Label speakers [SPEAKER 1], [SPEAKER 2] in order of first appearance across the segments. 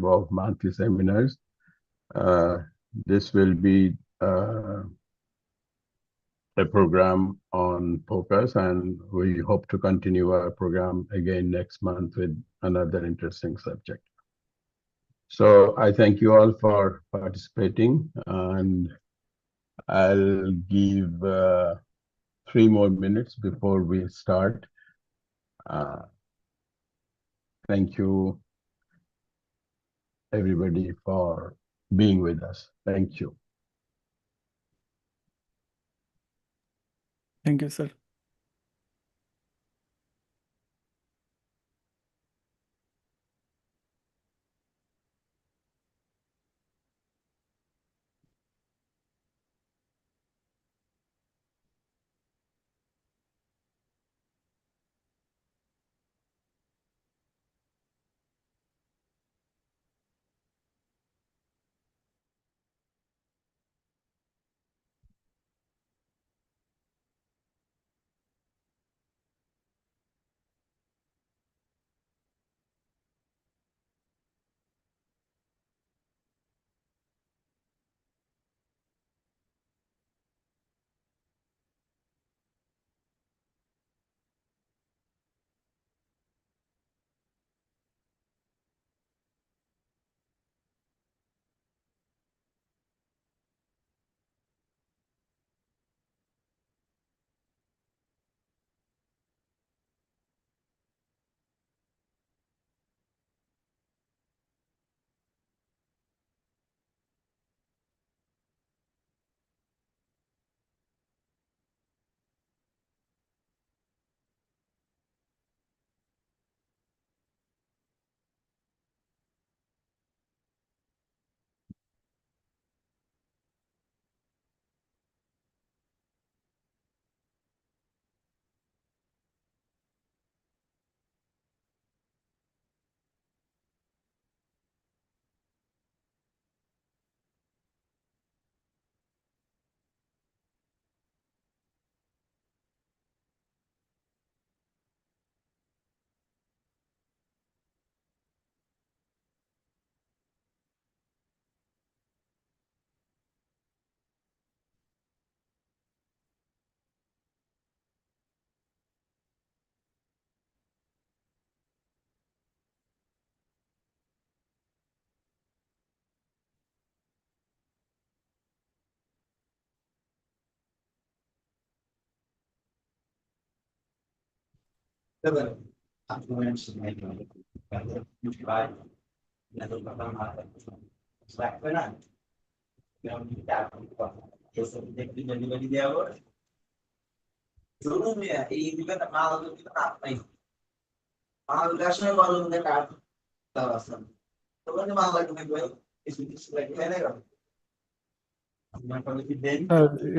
[SPEAKER 1] of monthly seminars. This will be a program on POCUS, and we hope to continue our program again next month with another interesting subject. So I thank you all for participating, and I'll give 3 more minutes before we start. Thank you, everybody, for being with us. Thank you.
[SPEAKER 2] Thank you, sir.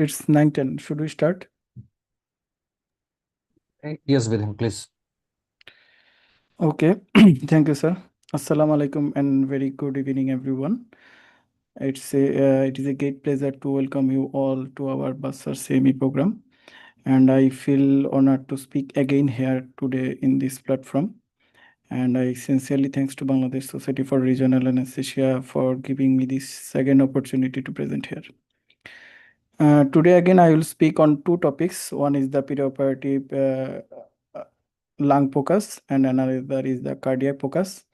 [SPEAKER 2] It's 9:10. Should we start?
[SPEAKER 3] Yes, Vidhan, please.
[SPEAKER 2] Okay. Thank you, sir. Assalamu alaikum and very good evening, everyone. It is a great pleasure to welcome you all to our Basar Semi program. And I feel honored to speak again here today in this platform. And I sincerely thanks to Bangladesh Society for Regional Anesthesia for giving me this second opportunity to present here. Today again I will speak on 2 topics. One is the perioperative lung POCUS and another is the cardiac POCUS.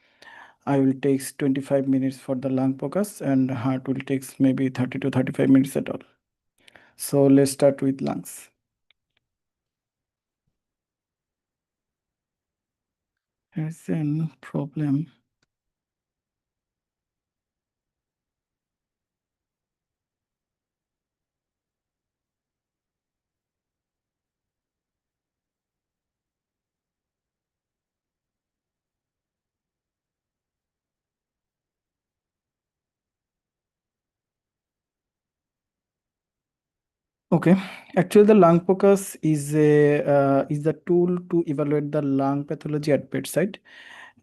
[SPEAKER 2] I will take 25 minutes for the lung POCUS and heart will take maybe 30 to 35 minutes at all. So let's start with lungs. There's a problem. Okay, actually the lung POCUS is the tool to evaluate the lung pathology at bedside,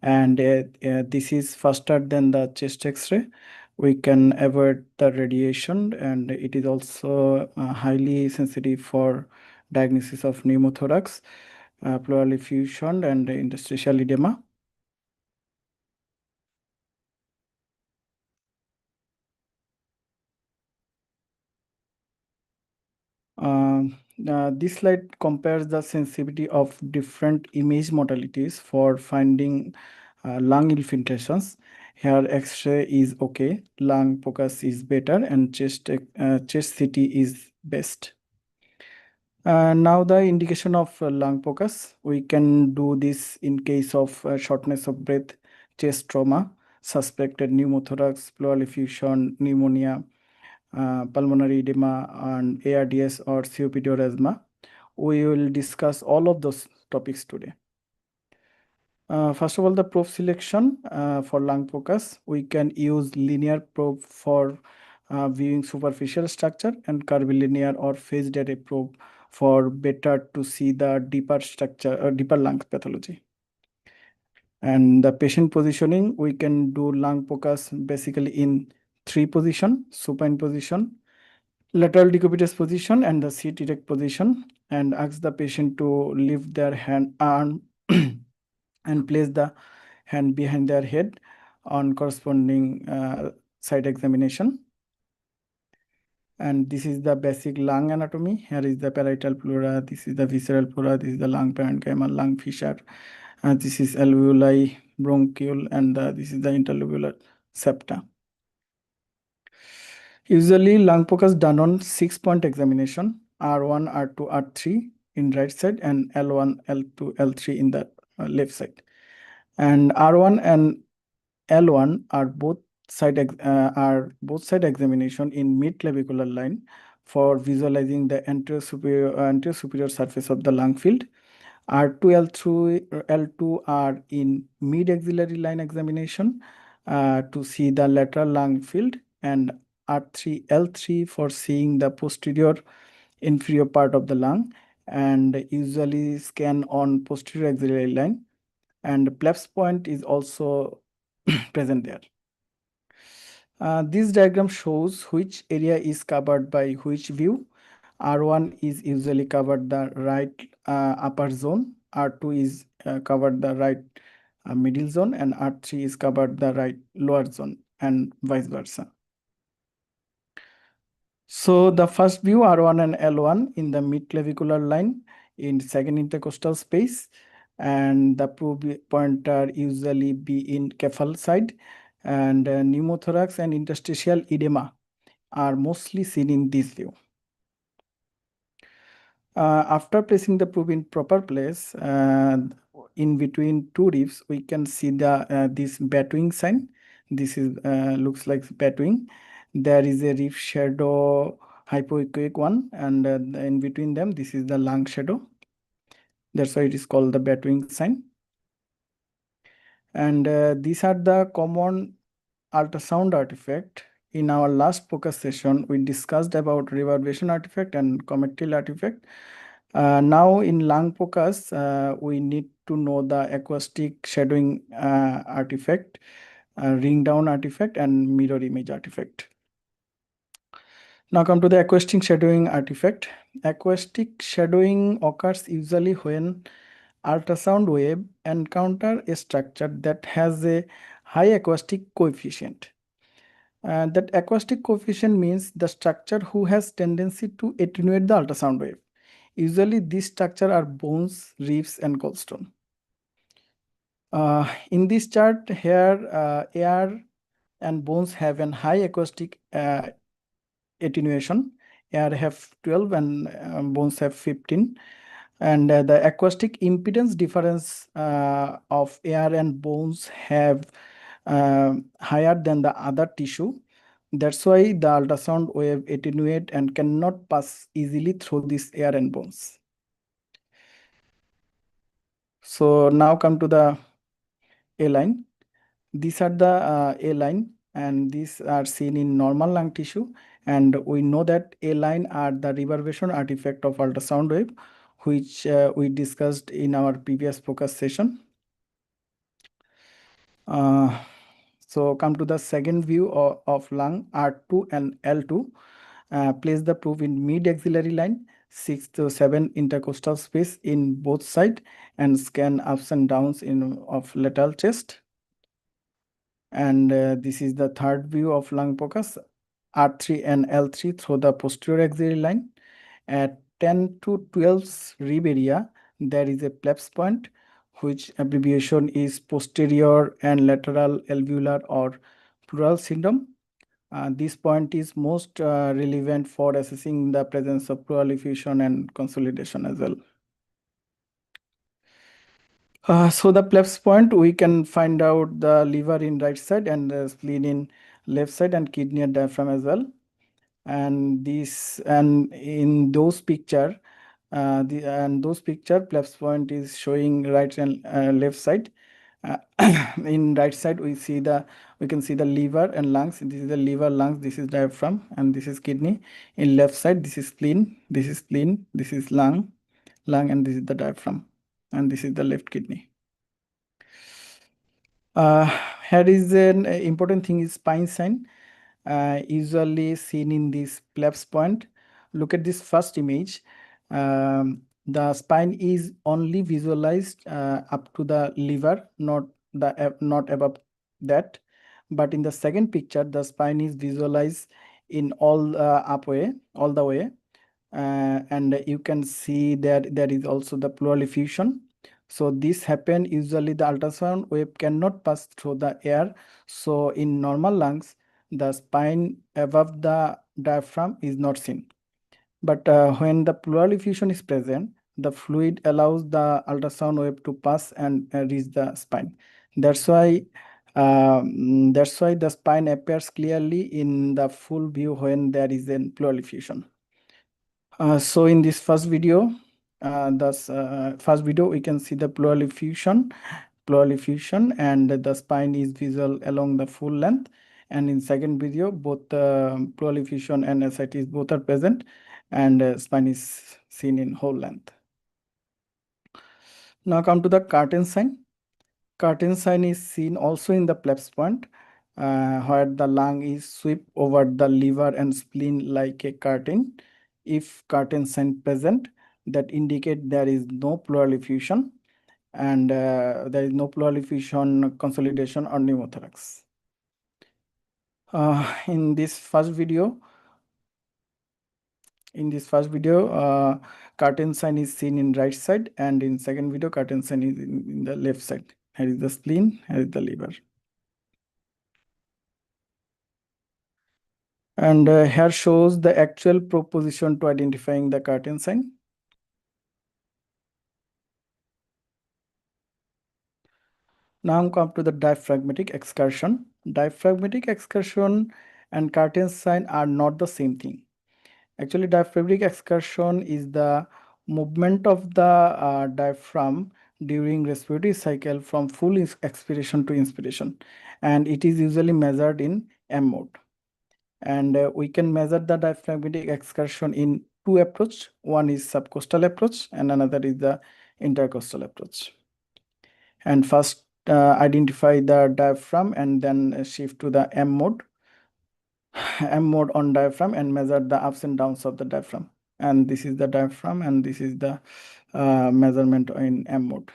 [SPEAKER 2] and this is faster than the chest X-ray. We can avoid the radiation, and it is also highly sensitive for diagnosis of pneumothorax, pleural effusion, and interstitial edema. This slide compares the sensitivity of different image modalities for finding lung infiltrations. Here X-ray is okay, lung POCUS is better, and chest CT is best. Now the indication of lung POCUS. We can do this in case of shortness of breath, chest trauma, suspected pneumothorax, pleural effusion, pneumonia, pulmonary edema, and ARDS or COPD or asthma. We will discuss all of those topics today. First of all, the probe selection for lung POCUS. We can use linear probe for viewing superficial structure and curvilinear or phased array probe for better to see the deeper structure, deeper lung pathology. And the patient positioning, we can do lung POCUS basically in 3 position: supine position, lateral decubitus position, and the seat erect position, and ask the patient to lift their arm and place the hand behind their head on corresponding side examination. And this is the basic lung anatomy. Here is the parietal pleura, this is the visceral pleura, this is the lung parenchyma, lung fissure, this is alveoli, bronchiole, and this is the interlobular septa. Usually lung POCUS done on 6-point examination, R1, R2, R3 in right side, and L1, L2, L3 in the left side. And R1 and L1 are both side examination in mid-clavicular line for visualizing the anterior superior surface of the lung field. R2, L2 are in mid-axillary line examination to see the lateral lung field, and R3, L3 for seeing the posterior inferior part of the lung, and usually scan on posterior axillary line, and Pleff's point is also present there. This diagram shows which area is covered by which view. R1 is usually covered the right upper zone, R2 is covered the right middle zone, and R3 is covered the right lower zone, and vice versa. So the first view, R1 and L1 in the midclavicular line in second intercostal space, and the probe pointer usually be in cephal side, and pneumothorax and interstitial edema are mostly seen in this view. After placing the probe in proper place, in between 2 ribs, we can see the this batwing sign. This is looks like batwing. There is a rib shadow, hypoechoic one, and in between them, this is the lung shadow. That's why it is called the batwing sign. And these are the common ultrasound artifact. In our last POCUS session, we discussed about reverberation artifact and comet-tail artifact. Now in lung POCUS, we need to know the acoustic shadowing artifact, ring down artifact, and mirror image artifact. Now come to the acoustic shadowing artifact. Acoustic shadowing occurs usually when ultrasound wave encounter a structure that has a high acoustic coefficient. That acoustic coefficient means the structure who has tendency to attenuate the ultrasound wave. Usually these structure are bones, ribs, and gallstone. In this chart here, air and bones have an high acoustic attenuation. Air have 12 and bones have 15. And the acoustic impedance difference of air and bones have higher than the other tissue. That's why the ultrasound wave attenuate and cannot pass easily through this air and bones. So now come to the A line. These are the A line, and these are seen in normal lung tissue. And we know that A line are the reverberation artifact of ultrasound wave, which we discussed in our previous POCUS session. So come to the second view of lung, R2 and L2. Place the probe in mid-axillary line, 6 to 7 intercostal space in both sides, and scan ups and downs of lateral chest. And this is the third view of lung POCUS, R3 and L3 through the posterior axillary line. At 10 to 12 rib area, there is a PLEPS point, which abbreviation is posterior and lateral alveolar or pleural syndrome. This point is most relevant for assessing the presence of pleural effusion and consolidation as well. So the PLEPS point, we can find out the liver in right side and the spleen in left side and kidney and diaphragm as well. And in those picture, those picture, PLEPS point is showing right and left side. In right side, we can see the liver and lungs. This is the liver, lungs. This is diaphragm, and this is kidney. In left side, this is spleen. This is spleen. This is lung, and this is the diaphragm, and this is the left kidney. Here is an important thing is spine sign, usually seen in this PLEPS point. Look at this first image. The spine is only visualized up to the liver, not above that. But in the second picture, the spine is visualized in all the way, and you can see that there is also the pleural effusion. So this happen usually the ultrasound wave cannot pass through the air. So in normal lungs, the spine above the diaphragm is not seen. But when the pleural effusion is present, the fluid allows the ultrasound wave to pass and reach the spine. That's why the spine appears clearly in the full view when there is a pleural effusion. So in this first video, we can see the pleural effusion, and the spine is visible along the full length. And in second video, both pleural effusion and ascites both are present, and spine is seen in whole length. Now come to the curtain sign. Curtain sign is seen also in the PLEPS point, where the lung is sweep over the liver and spleen like a curtain. If curtain sign present, that indicate there is no pleural effusion, and there is no pleural effusion, consolidation, or pneumothorax. In this first video, curtain sign is seen in right side, and in second video, curtain sign is in the left side. Here is the spleen, here is the liver. And here shows the actual proposition to identifying the curtain sign. Now come to the diaphragmatic excursion. Diaphragmatic excursion and curtain sign are not the same thing. Actually, diaphragmatic excursion is the movement of the diaphragm during respiratory cycle from full expiration to inspiration, and it is usually measured in M mode. And we can measure the diaphragmatic excursion in two approach. One is subcostal approach and another is the intercostal approach. And first identify the diaphragm and then shift to the M mode on diaphragm and measure the ups and downs of the diaphragm. And this is the diaphragm and this is the measurement in M mode.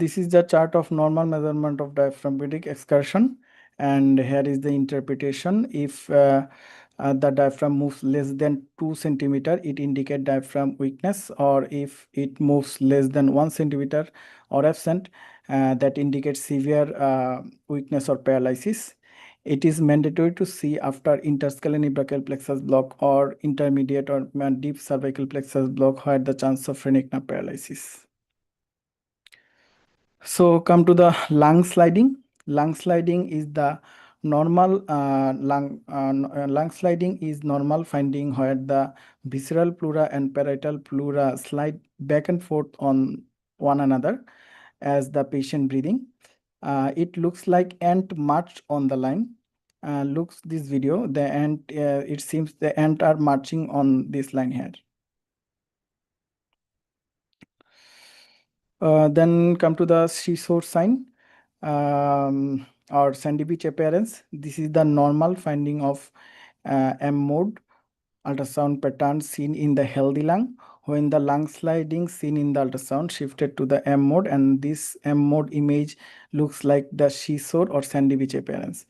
[SPEAKER 2] This is the chart of normal measurement of diaphragmatic excursion, and here is the interpretation. If the diaphragm moves less than 2 centimeter, it indicates diaphragm weakness, or if it moves less than 1 centimeter or absent, that indicates severe weakness or paralysis. It is mandatory to see after interscalene brachial plexus block or intermediate or deep cervical plexus block where the chance of phrenic nerve paralysis. So come to the lung sliding. Lung sliding is the normal lung sliding is normal finding where the visceral pleura and parietal pleura slide back and forth on one another as the patient breathing. It looks like ant march on the line. Looks this video, the ant, it seems the ant are marching on this line here. Then come to the seesaw sign or sandy beach appearance. This is the normal finding of M mode ultrasound pattern seen in the healthy lung. When the lung sliding seen in the ultrasound shifted to the M mode, and this M mode image looks like the seesaw or sandy beach appearance.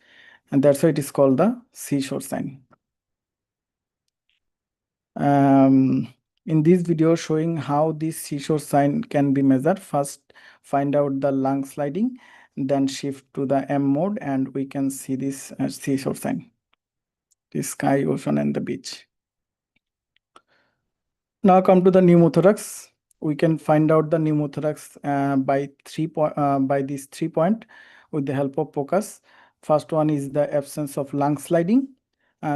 [SPEAKER 2] And that's why it is called the seashore sign. In this video showing how this seashore sign can be measured, first find out the lung sliding, then shift to the M mode, and we can see this seashore sign, the sky, ocean, and the beach. Now come to the pneumothorax. We can find out the pneumothorax by these 3 points with the help of POCUS. First one is the absence of lung sliding.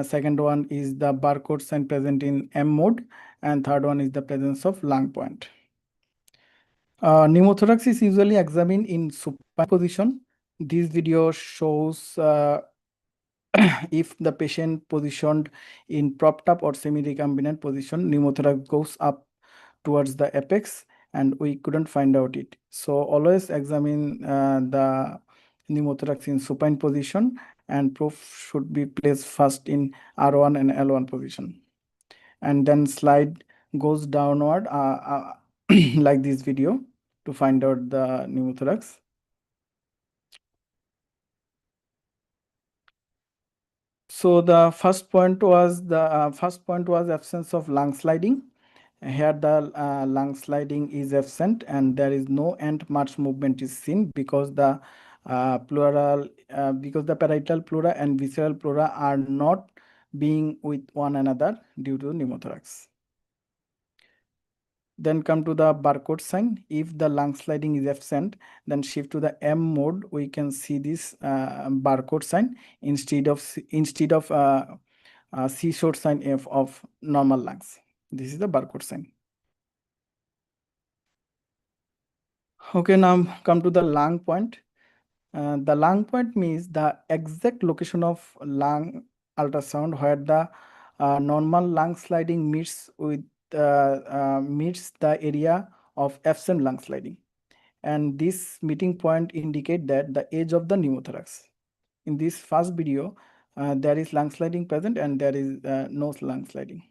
[SPEAKER 2] Second one is the barcode sign present in M mode, and third one is the presence of lung point. Pneumothorax is usually examined in supine position. This video shows if the patient positioned in propped up or semi-recumbent position, pneumothorax goes up towards the apex, and we couldn't find out it. So always examine the pneumothorax in supine position, and proof should be placed first in R1 and L1 position. And then slide goes downward like this video to find out the pneumothorax. So the first point was absence of lung sliding. Here the lung sliding is absent, and there is no end march movement is seen because the parietal pleura and visceral pleura are not being with one another due to pneumothorax. Then come to the barcode sign. If the lung sliding is absent, then shift to the M mode. We can see this barcode sign instead of seashore sign of normal lungs. This is the barcode sign. Okay, now come to the lung point. The lung point means the exact location of lung ultrasound where the normal lung sliding meets the area of absent lung sliding, and this meeting point indicate that the age of the pneumothorax. In this first video, there is lung sliding present and there is no lung sliding.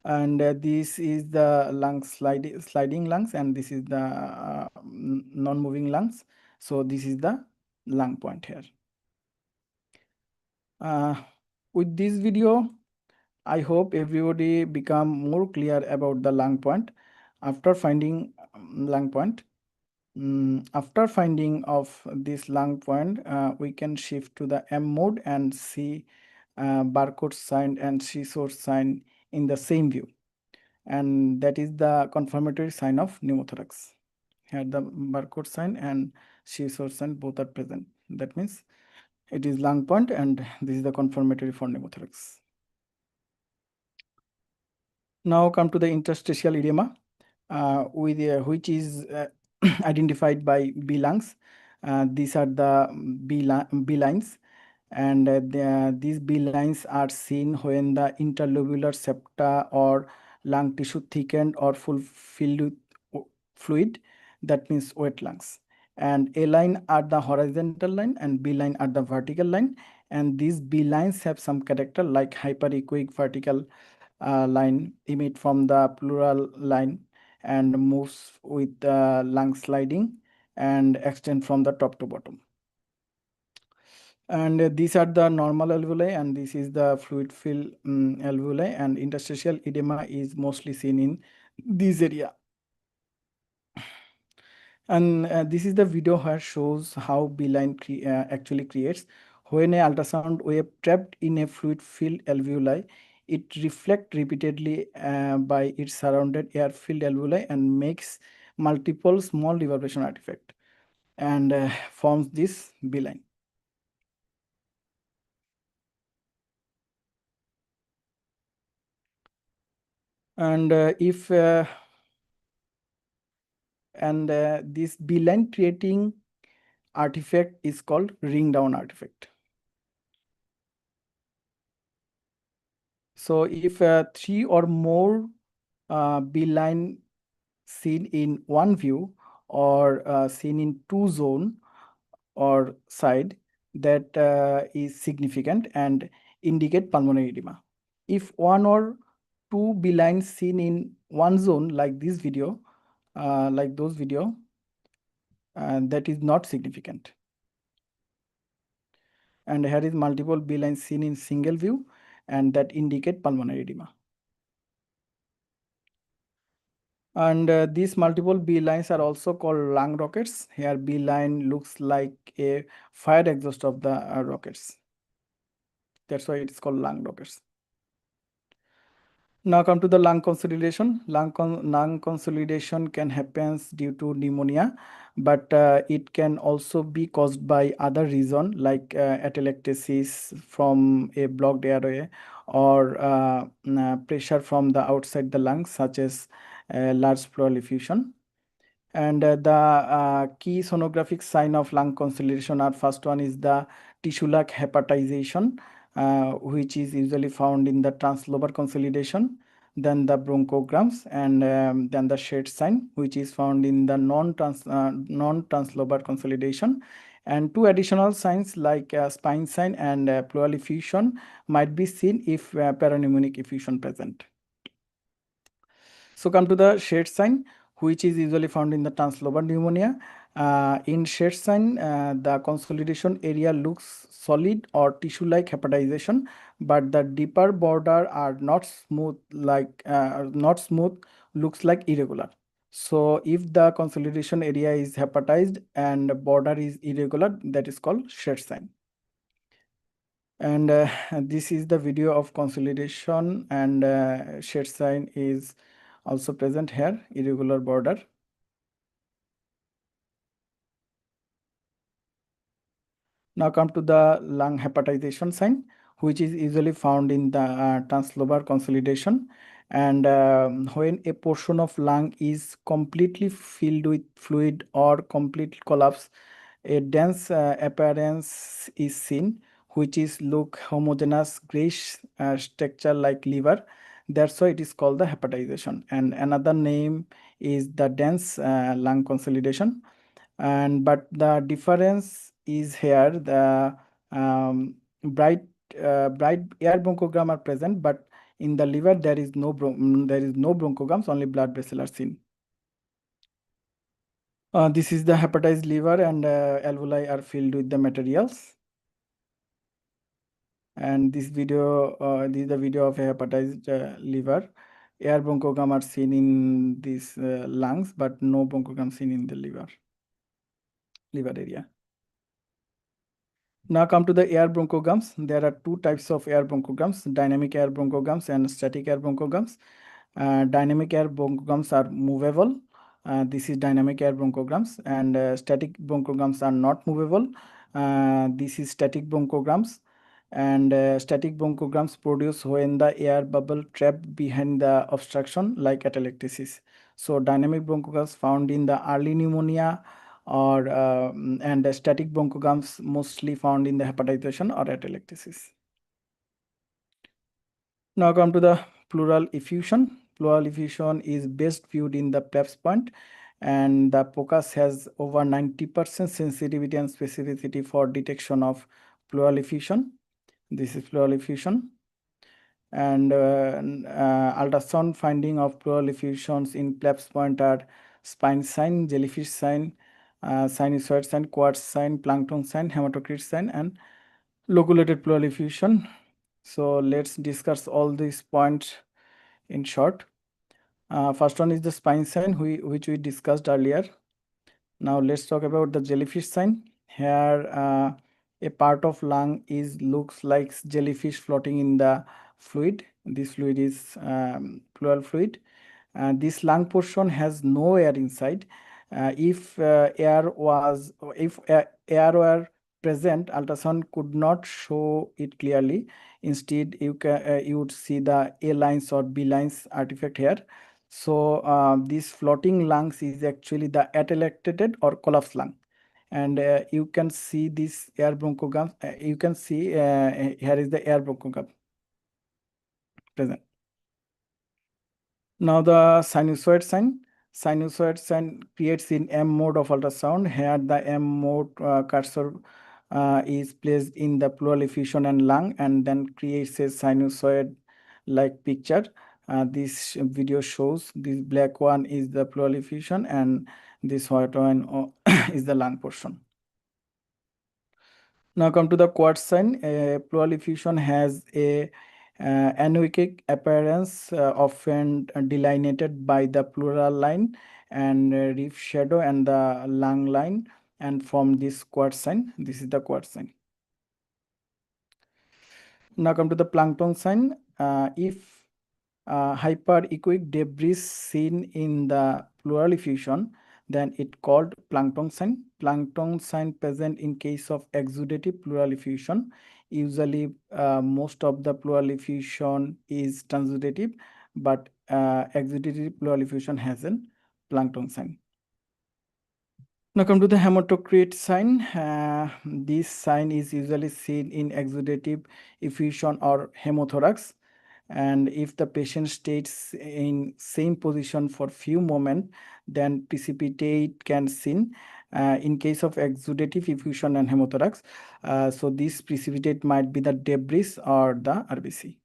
[SPEAKER 2] And this is the sliding lungs, and this is the non-moving lungs. So this is the lung point here. With this video, I hope everybody become more clear about the lung point. After finding lung point, after finding of this lung point, we can shift to the M mode and see barcode sign and seashore sign in the same view, and that is the confirmatory sign of pneumothorax. Here the barcode sign and seashore sign both are present. That means it is lung point, and this is the confirmatory for pneumothorax. Now come to the interstitial edema, which is identified by B lungs. These are the B lines, and these B lines are seen when the interlobular septa or lung tissue thickened or full filled with fluid. That means wet lungs. And A line are the horizontal line and B line are the vertical line. And these B lines have some character like hyperechoic vertical line emit from the pleural line and moves with lung sliding and extend from the top to bottom. And these are the normal alveoli, and this is the fluid filled alveoli, and interstitial edema is mostly seen in this area. And this is the video where shows how B-line actually creates. When a ultrasound wave trapped in a fluid filled alveoli, it reflects repeatedly by its surrounded air filled alveoli and makes multiple small reverberation artifact and forms this B-line. And this B-line creating artifact is called ring down artifact. So if 3 or more B-line seen in one view or seen in two zone or side, that is significant and indicate pulmonary edema. If one or two B lines seen in one zone like this video, like those video, that is not significant. And here is multiple B lines seen in single view, and that indicate pulmonary edema. And these multiple B lines are also called lung rockets. Here B line looks like a fire exhaust of the rockets. That's why it's called lung rockets. Now come to the lung consolidation. Lung consolidation can happen due to pneumonia, but it can also be caused by other reason like atelectasis from a blocked airway or pressure from the outside the lungs, such as large pleural effusion. And the key sonographic sign of lung consolidation are: first one is the tissue-like hepatization, which is usually found in the translobar consolidation, then the bronchograms, and then the shade sign, which is found in the non-translobar consolidation. And two additional signs like spine sign and pleural effusion might be seen if parapneumonic effusion present. So come to the shade sign, which is usually found in the translobar pneumonia. In shade sign, the consolidation area looks solid or tissue-like hepatization, but the deeper border are not smooth, looks like irregular. So if the consolidation area is hepatized and border is irregular, that is called shade sign. And this is the video of consolidation, and shade sign is also present here, irregular border. Now come to the lung hepatization sign, which is usually found in the translobar consolidation. And when a portion of lung is completely filled with fluid or complete collapse, a dense appearance is seen, which is look homogeneous grayish structure like liver. That's why it is called the hepatization. And another name is the dense lung consolidation. And but the difference is here, the bright air bronchogram are present, but in the liver there is no bronchograms, only blood vessels are seen. This is the hepatized liver, and alveoli are filled with the materials. And this is the video of a hepatized liver. Air bronchogram are seen in these lungs, but no bronchogram seen in the liver area. Now come to the air bronchograms. There are two types of air bronchograms: dynamic air bronchograms and static air bronchograms. Dynamic air bronchograms are movable. This is dynamic air bronchograms, and static bronchograms are not movable. This is static bronchograms, and static bronchograms produce when the air bubble trapped behind the obstruction, like atelectasis. So dynamic bronchograms found in the early pneumonia, or and the static bronchograms mostly found in the hepatization or atelectasis. Now come to the pleural effusion. Pleural effusion is best viewed in the PLEPS point, and the POCUS has over 90% sensitivity and specificity for detection of pleural effusion. This is pleural effusion. And ultrasound finding of pleural effusions in PLEPS point are spine sign, jellyfish sign, sinusoid sign, quartz sign, plankton sign, hematocrit sign, and loculated pleural effusion. So let's discuss all these points in short. First one is the spine sign, which we discussed earlier. Now let's talk about the jellyfish sign. Here a part of lung looks like jellyfish floating in the fluid. This fluid is pleural fluid. This lung portion has no air inside. If air were present, ultrasound could not show it clearly. Instead, you would see the A lines or B lines artifact here. So this floating lungs is actually the atelectated or collapsed lung. And you can see this air bronchogram. You can see here is the air bronchogram present. Now the sinusoid sign. Sinusoid sign creates in M mode of ultrasound. Here the M mode cursor is placed in the pleural effusion and lung, and then creates a sinusoid like picture. This video shows this black one is the pleural effusion, and this white one is the lung portion. Now come to the quartz sign. Pleural effusion has a Anechoic appearance often delineated by the pleural line and reef shadow and the lung line, and from this quartz sign. This is the quartz sign. Now come to the plankton sign. If hyperechoic debris seen in the pleural effusion, then it called plankton sign. Plankton sign present in case of exudative pleural effusion. Usually, most of the pleural effusion is transudative, but exudative pleural effusion has a plankton sign. Now come to the hematocrit sign. This sign is usually seen in exudative effusion or hemothorax. And if the patient stays in same position for few moments, then precipitate can seen in case of exudative effusion and hemothorax. So this precipitate might be the debris or the RBC.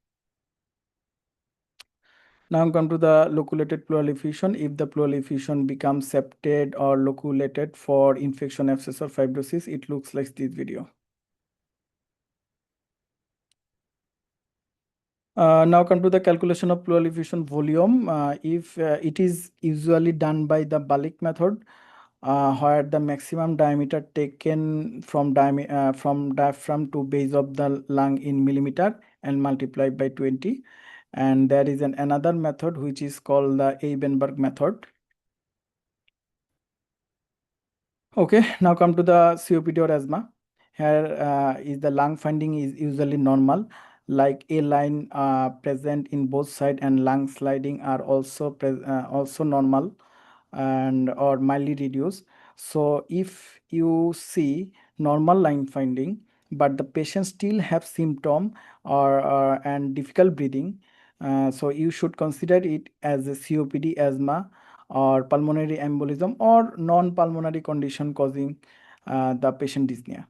[SPEAKER 2] Now come to the loculated pleural effusion. If the pleural effusion becomes septated or loculated for infection, abscess, or fibrosis, it looks like this video. Now come to the calculation of pleural effusion volume. If it is usually done by the Balik method, where the maximum diameter taken from diaphragm to base of the lung in millimeter and multiplied by 20. And there is another method which is called the Eibenberg method. Okay, now come to the COPD or asthma. Here is the lung finding is usually normal, like a line present in both sides, and lung sliding are also also normal and or mildly reduced. So if you see normal line finding, but the patient still have symptom or and difficult breathing, so you should consider it as a COPD, asthma, or pulmonary embolism or non-pulmonary condition causing the patient dyspnea.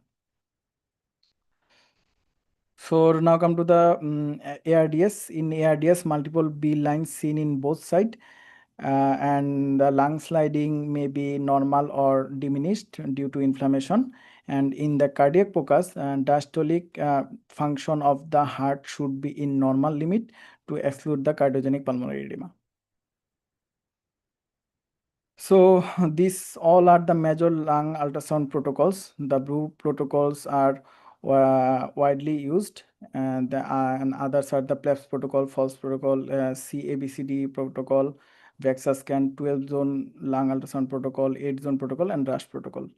[SPEAKER 2] So now come to the ARDS. In ARDS, multiple B lines seen in both sides, and the lung sliding may be normal or diminished due to inflammation. And in the cardiac POCUS, diastolic function of the heart should be in normal limit to exclude the cardiogenic pulmonary edema. So these all are the major lung ultrasound protocols. The blue protocols are widely used, and others are the PLEPS protocol, FALS protocol, CABCD protocol, VEXA-scan, 12-zone lung ultrasound protocol, 8-zone protocol, and RUSH protocol.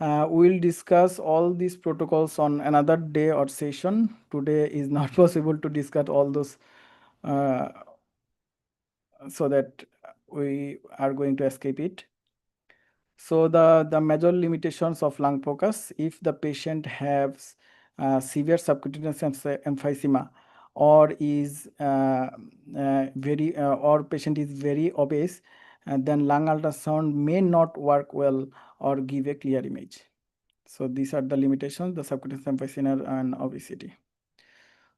[SPEAKER 2] We'll discuss all these protocols on another day or session. Today is not possible to discuss all those, so that we are going to escape it. So the major limitations of lung POCUS: if the patient has severe subcutaneous emphysema, or is or patient is very obese, then lung ultrasound may not work well or give a clear image. So these are the limitations: the subcutaneous emphysema and obesity.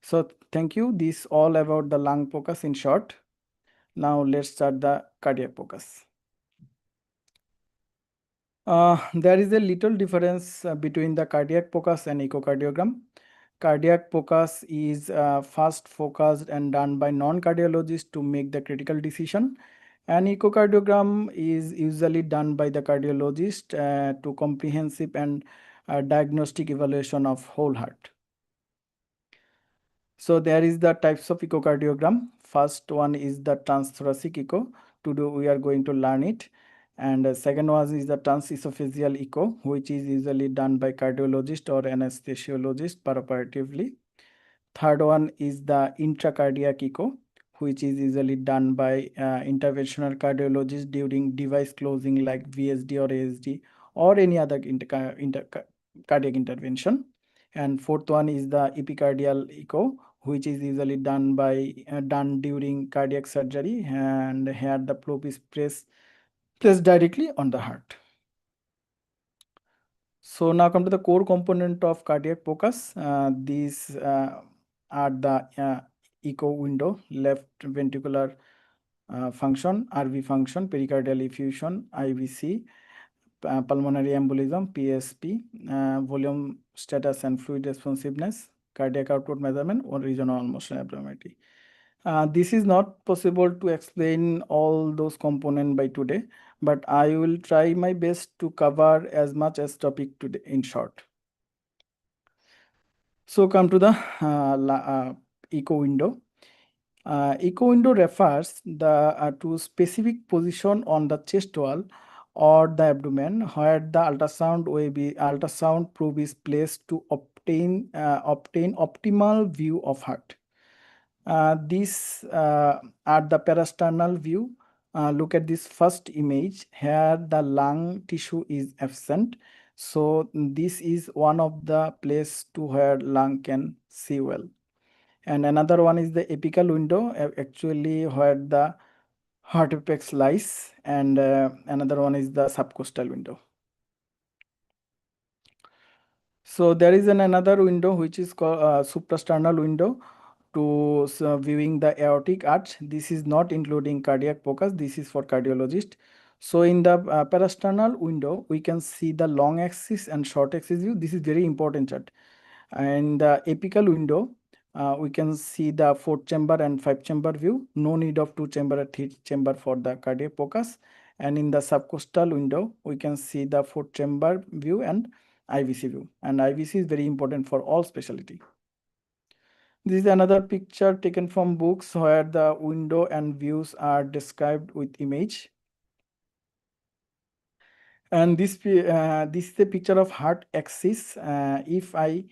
[SPEAKER 2] So thank you. This all about the lung POCUS in short. Now let's start the cardiac POCUS. There is a little difference between the cardiac POCUS and echocardiogram. Cardiac POCUS is first focused and done by non-cardiologists to make the critical decision. And echocardiogram is usually done by the cardiologist to comprehensive and diagnostic evaluation of whole heart. So there is the types of echocardiogram. First one is the transthoracic echo. Today we are going to learn it. And the second one is the transesophageal echo, which is usually done by cardiologist or anesthesiologist perioperatively. Third one is the intracardiac echo, which is usually done by interventional cardiologist during device closing like VSD or ASD or any other cardiac intervention. And fourth one is the epicardial echo, which is usually done during cardiac surgery, and here the probe is placed directly on the heart. So now come to the core component of cardiac POCUS. These are the echo window: left ventricular function, RV function, pericardial effusion, IVC, pulmonary embolism, PSP, volume status and fluid responsiveness, cardiac output measurement, or regional motion abnormality. This is not possible to explain all those components by today, but I will try my best to cover as much as topic today in short. So come to the echo window. Echo window refers to specific position on the chest wall or the abdomen where the ultrasound probe is placed to obtain optimal view of heart. These are the parasternal view. Look at this first image. Here the lung tissue is absent. So this is one of the place to where lung can see well. And another one is the apical window, actually where the heart apex lies. And another one is the subcostal window. So there is another window which is called suprasternal window to viewing the aortic arch. This is not including cardiac POCUS. This is for cardiologist. So in the parasternal window, we can see the long axis and short axis view. This is very important chart. And the apical window, we can see the 4-chamber and 5-chamber view. No need of 2-chamber or 3-chamber for the cardiac POCUS. And in the subcostal window, we can see the 4-chamber view and IVC view. And IVC is very important for all specialty. This is another picture taken from books where the window and views are described with image. And this is a picture of heart axis. If I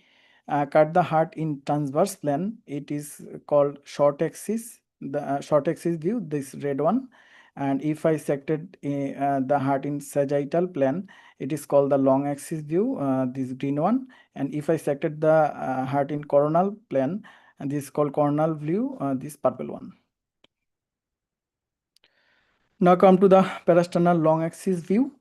[SPEAKER 2] cut the heart in transverse plane, it is called short axis, the short axis view, this red one. And if I sected the heart in sagittal plane, it is called the long axis view, this green one. And if I sected the heart in coronal plane, and this is called coronal view, this purple one. Now come to the parasternal long axis view.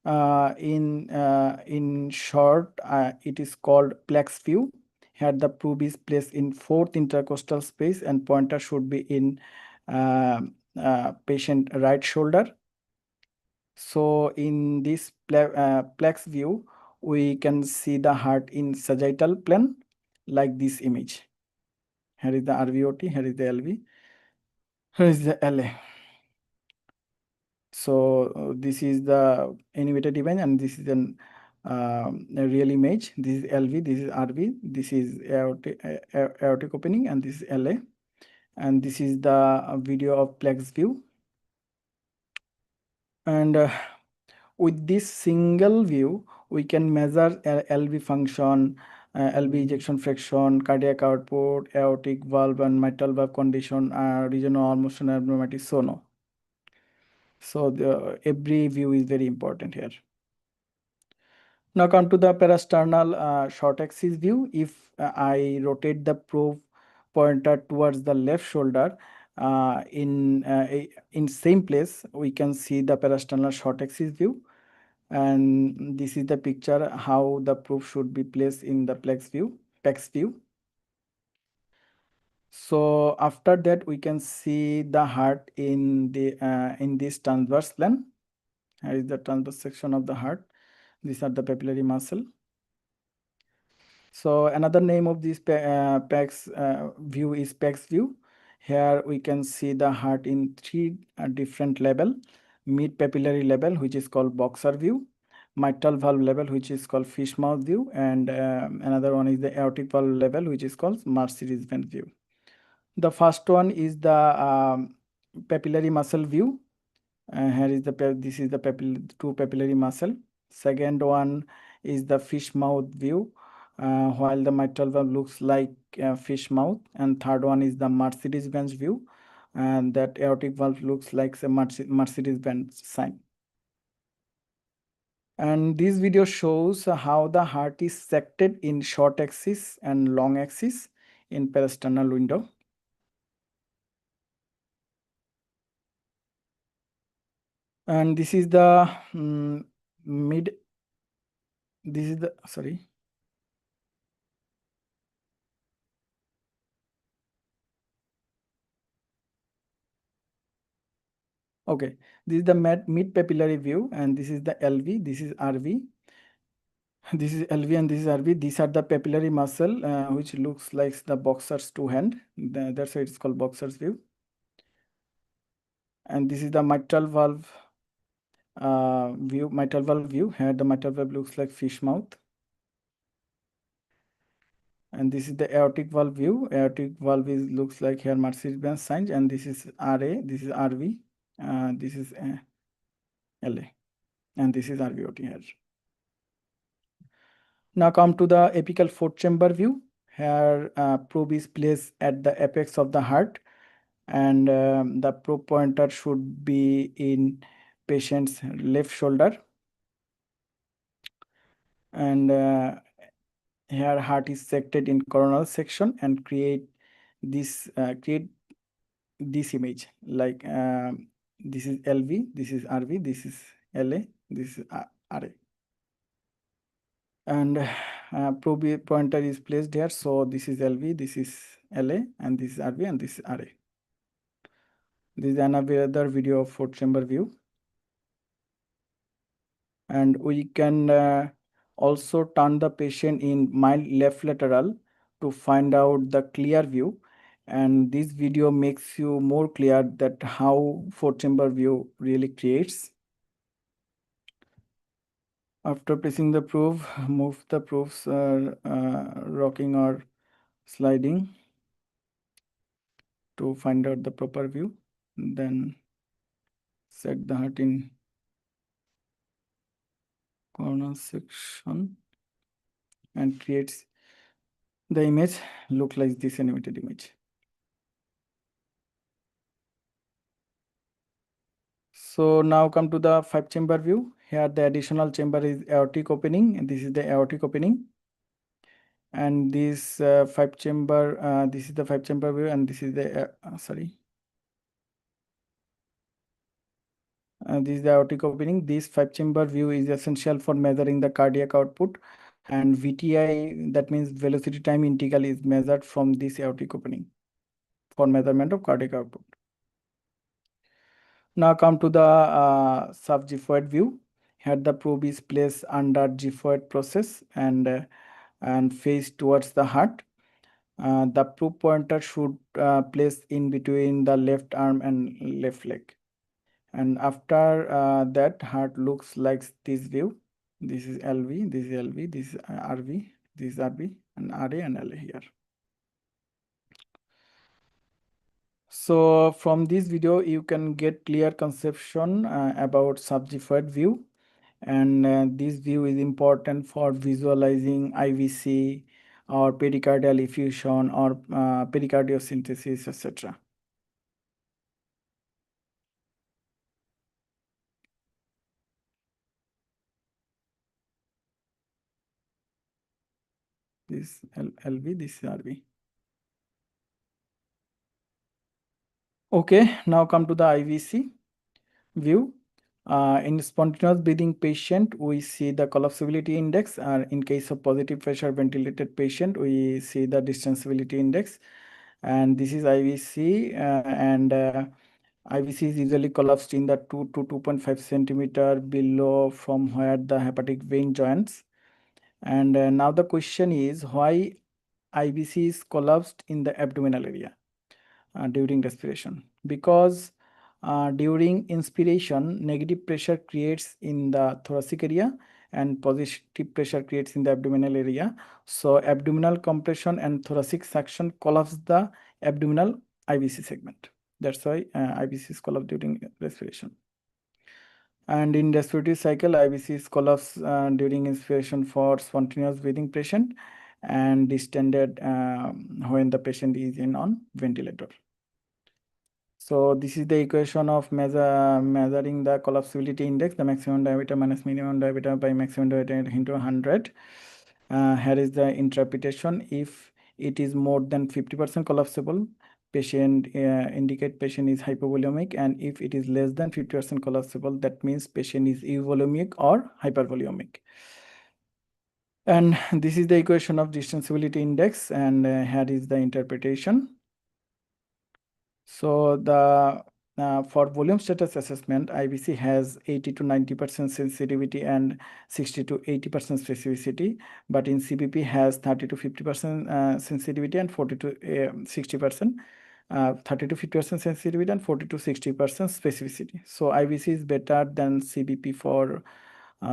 [SPEAKER 2] In short, it is called plex view. Here the probe is placed in 4th intercostal space and pointer should be in patient right shoulder. So in this plex view, we can see the heart in sagittal plane like this image. Here is the RVOT, here is the LV, here is the LA. So this is the animated image and this is a real image. This is LV, this is RV, this is aortic opening, and this is LA. And this is the video of plex view. And with this single view, we can measure LV function, LV ejection fraction, cardiac output, aortic valve and mitral valve condition, regional motion abnormality, so on. So every view is very important here. Now come to the parasternal short axis view. If I rotate the probe pointer towards the left shoulder, in same place, we can see the parasternal short axis view. And this is the picture how the probe should be placed in the PEX view. So after that, we can see the heart in this transverse plane. Here is the transverse section of the heart. These are the papillary muscle. So another name of this PEX view is PEX view. Here we can see the heart in 3 different level: mid papillary level, which is called boxer view; mitral valve level, which is called fish mouth view; and another one is the aortic valve level, which is called Mercedes-Benz view. The first one is the papillary muscle view. Here is this is the two papillary muscle. Second one is the fish mouth view, while the mitral valve looks like fish mouth. And third one is the Mercedes-Benz view, and that aortic valve looks like a Mercedes-Benz sign. And this video shows how the heart is sected in short axis and long axis in parasternal window. And this is the sorry. Okay, this is the mid papillary view, and this is the LV, this is RV. This is LV and this is RV. These are the papillary muscle, which looks like the boxer's two hand. That's why it's called boxer's view. And this is the mitral valve view. Mitral valve view. Here the mitral valve looks like fish mouth. And this is the aortic valve view. Aortic valve looks like here Mercedes-Benz sign, and this is RA, this is RV, this is LA, and this is RVOT here. Now come to the apical fourth chamber view. Here probe is placed at the apex of the heart, and the probe pointer should be in patient's left shoulder. And here heart is sected in coronal section and create this image, like this is LV, this is RV, this is LA, this is RA. And probe pointer is placed here, so this is LV, this is LA, and this is RV, and this is RA. This is another video of fourth chamber view. And we can also turn the patient in mild left lateral to find out the clear view. And this video makes you more clear that how fourth chamber view really creates. After placing the probe, move the probes rocking or sliding to find out the proper view. Then set the heart in corner section and creates the image look like this animated image. So now come to the 5-chamber view. Here the additional chamber is aortic opening, and this is the aortic opening. And this 5-chamber, this is the 5-chamber view, and this is the this is the aortic opening. This 5-chamber view is essential for measuring the cardiac output, and VTI, that means velocity time integral, is measured from this aortic opening for measurement of cardiac output. Now come to the sub-gyphoid view. Here the probe is placed under gyphoid process and face towards the heart. The probe pointer should place in between the left arm and left leg. And after that, heart looks like this view. This is LV, this is LV, this is RV, this is RV, and RA and LA here. So from this video, you can get clear conception about sub-gyphoid view. And this view is important for visualizing IVC or pericardial effusion or pericardiocentesis, etc. This LV, this RV. Okay, now come to the IVC view. In spontaneous breathing patient, we see the collapsibility index. In case of positive pressure ventilated patient, we see the distensibility index. And this is IVC, and IVC is usually collapsed in the 2 to 2.5 centimeter below from where the hepatic vein joins. And now the question is, why IVC is collapsed in the abdominal area during respiration? Because during inspiration, negative pressure creates in the thoracic area and positive pressure creates in the abdominal area. So abdominal compression and thoracic suction collapse the abdominal IVC segment. That's why IVC is collapsed during respiration. And in respiratory cycle, IVC is collapsed during inspiration for spontaneous breathing patient and distended when the patient is on ventilator. So this is the equation of measuring the collapsibility index, the maximum diameter minus minimum diameter by maximum diameter into 100. Here is the interpretation. If it is more than 50% collapsible, patient indicate patient is hypovolemic, and if it is less than 50% collapsible, that means patient is euvolemic or hypervolemic. And this is the equation of distensibility index, and here is the interpretation. So the for volume status assessment, IBC has 80 to 90% sensitivity and 60 to 80% specificity, but in CBP has 30 to 50% sensitivity and 40 to 60%. 30 to 50% sensitivity and 40 to 60% specificity. So IBC is better than CBP for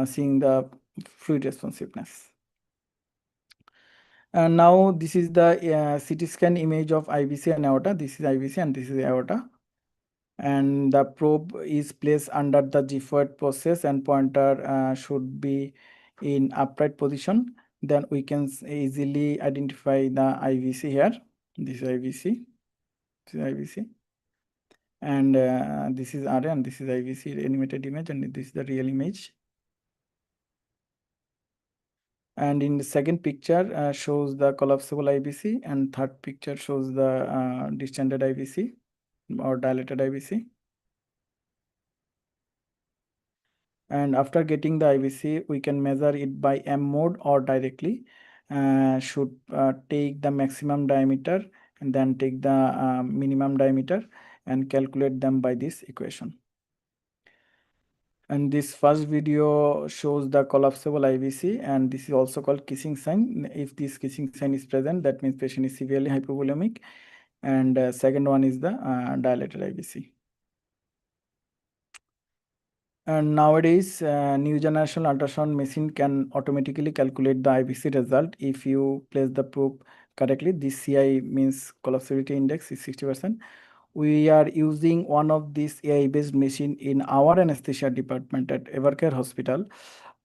[SPEAKER 2] seeing the fluid responsiveness. And now this is the CT scan image of IBC and aorta. This is IBC and this is aorta. And the probe is placed under the G-forward process and pointer should be in upright position. Then we can easily identify the IVC here. This is IVC. This is IVC. And this is RA and this is IVC animated image and this is the real image. And in the second picture shows the collapsible IBC and third picture shows the distended IBC or dilated IBC. And after getting the IBC, we can measure it by M mode or directly. Should take the maximum diameter and then take the minimum diameter and calculate them by this equation. And this first video shows the collapsible IBC, and this is also called kissing sign. If this kissing sign is present, that means patient is severely hypovolemic. And second one is the dilated IBC. And nowadays, new generation ultrasound machine can automatically calculate the IBC result if you place the probe correctly. This CI means collapsibility index is 60%. We are using one of these AI-based machine in our anesthesia department at Evercare Hospital,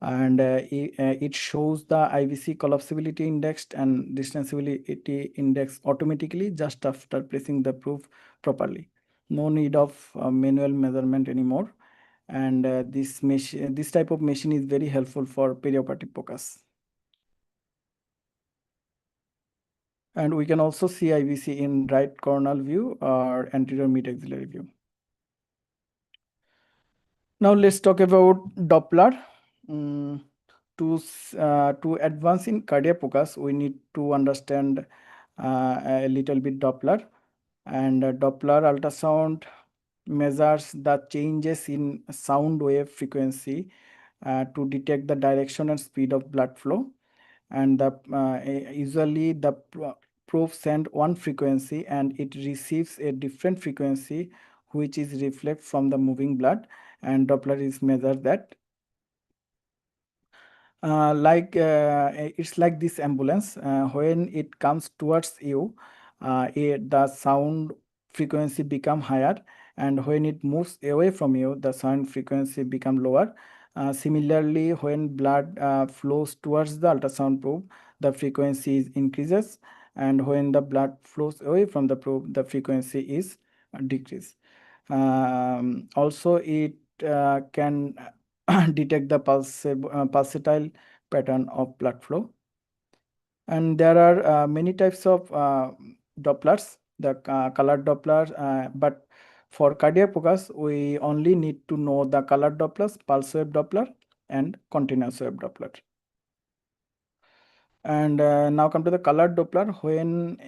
[SPEAKER 2] and it shows the IVC collapsibility index and distensibility index automatically just after placing the probe properly. No need of manual measurement anymore. And this type of machine is very helpful for perioperative POCUS. And we can also see IVC in right coronal view or anterior mid-axillary view. Now let's talk about Doppler. To advance in cardiac POCUS, we need to understand a little bit Doppler. And Doppler ultrasound measures the changes in sound wave frequency to detect the direction and speed of blood flow. And usually the probe send one frequency and it receives a different frequency which is reflect from the moving blood, and Doppler is measured that. It's like this ambulance. When it comes towards you, the sound frequency become higher, and when it moves away from you, the sound frequency become lower. Similarly, when blood flows towards the ultrasound probe, the frequency increases, and when the blood flows away from the probe, the frequency is decreased. Also, it can detect the pulsatile pattern of blood flow. And there are many types of Dopplers, the colored Doppler, but for cardiac POCUS, we only need to know the colored Dopplers, pulse wave Doppler, and continuous wave Doppler. And now come to the colored Doppler. When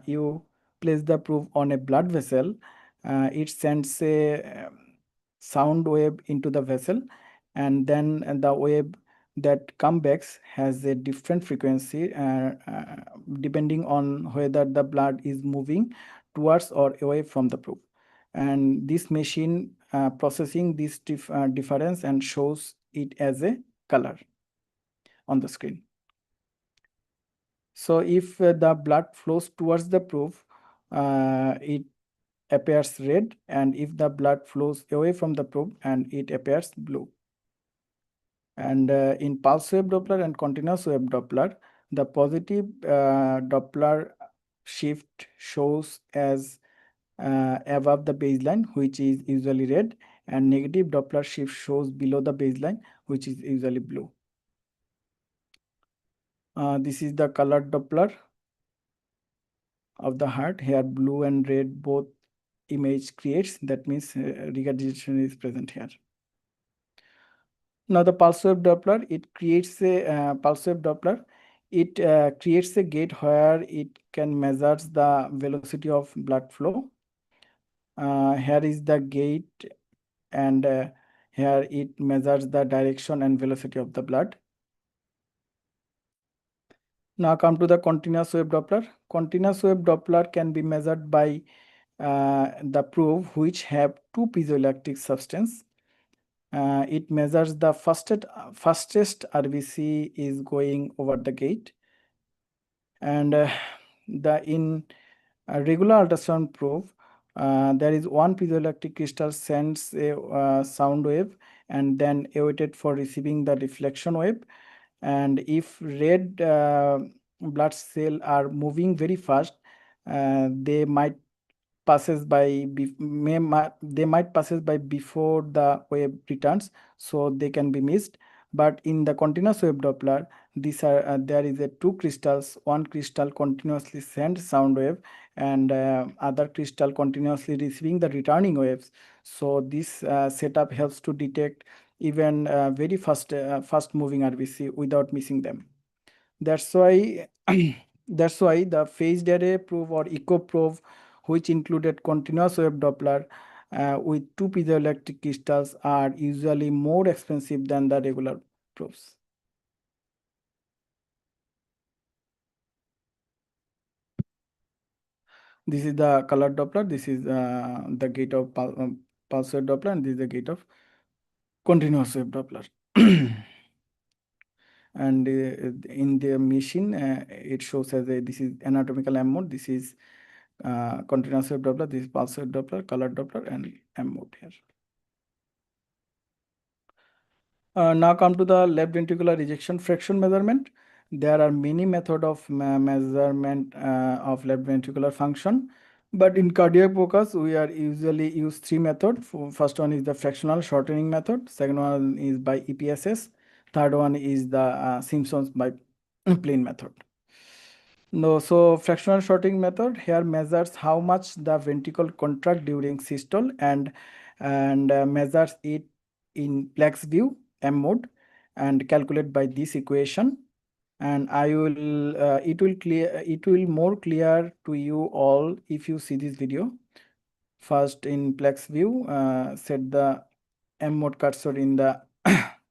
[SPEAKER 2] you place the probe on a blood vessel, it sends a sound wave into the vessel, and then the wave that comes back has a different frequency depending on whether the blood is moving towards or away from the probe. And this machine processing this difference and shows it as a color on the screen. So if the blood flows towards the probe, it appears red, and if the blood flows away from the probe, and it appears blue. And in pulse wave Doppler and continuous wave Doppler, the positive Doppler shift shows as above the baseline, which is usually red, and negative Doppler shift shows below the baseline, which is usually blue. This is the colored Doppler of the heart. Here blue and red both image creates, that means regurgitation is present here. Now the pulse wave Doppler, it creates a pulse wave Doppler. It creates a gate where it can measure the velocity of blood flow. Here is the gate, and here it measures the direction and velocity of the blood. Now come to the continuous wave Doppler. Continuous wave Doppler can be measured by the probe which have two piezoelectric substance. It measures the fastest RBC is going over the gate, and in a regular ultrasound probe, there is one piezoelectric crystal sends a sound wave and then awaited for receiving the reflection wave. And if red blood cell are moving very fast, they might they might passes by before the wave returns, so they can be missed. But in the continuous wave Doppler, there is a two crystals. One crystal continuously sends sound wave, and other crystal continuously receiving the returning waves. So this setup helps to detect even very fast moving RBC without missing them. That's why that's why the phased array probe or echo probe, which included continuous wave Doppler with two piezoelectric crystals, are usually more expensive than the regular probes. This is the color Doppler. This is the gate of pulse wave Doppler, and this is the gate of continuous wave Doppler. And in the machine, it shows as this is anatomical M mode. This is continuous wave Doppler. This is pulse wave Doppler, color Doppler, and M mode here. Now come to the left ventricular ejection fraction measurement. There are many methods of measurement of left ventricular function, but in cardiac focus, we are usually use three methods. First one is the fractional shortening method. Second one is by EPSS. Third one is the Simpson's by plane method. No, so fractional shortening method here measures how much the ventricle contract during systole, and measures it in plex view M mode and calculate by this equation. And it will more clear to you all if you see this video. First, in plex view, set the M mode cursor in the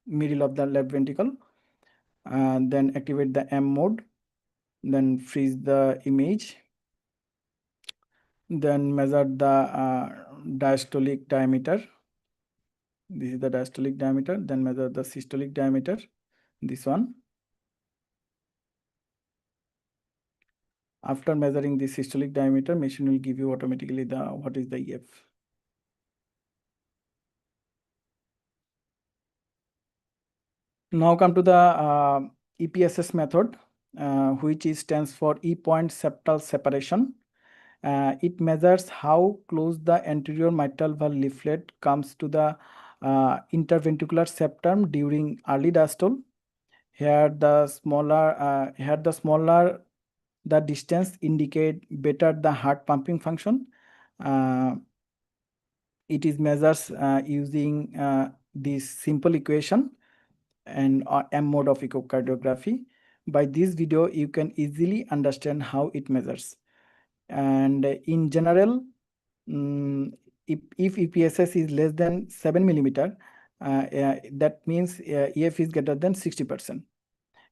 [SPEAKER 2] middle of the left ventricle, then activate the M mode, then freeze the image, then measure the diastolic diameter. This is the diastolic diameter. Then measure the systolic diameter, this one. After measuring the systolic diameter, machine will give you automatically what is the EF. Now come to the EPSS method, which stands for E-point septal separation. It measures how close the anterior mitral valve leaflet comes to the interventricular septum during early diastole. Here the smaller the distance indicate better the heart pumping function. It is measures using this simple equation and M mode of echocardiography. By this video, you can easily understand how it measures. And in general, if EPSS is less than 7 millimeter, that means EF is greater than 60%.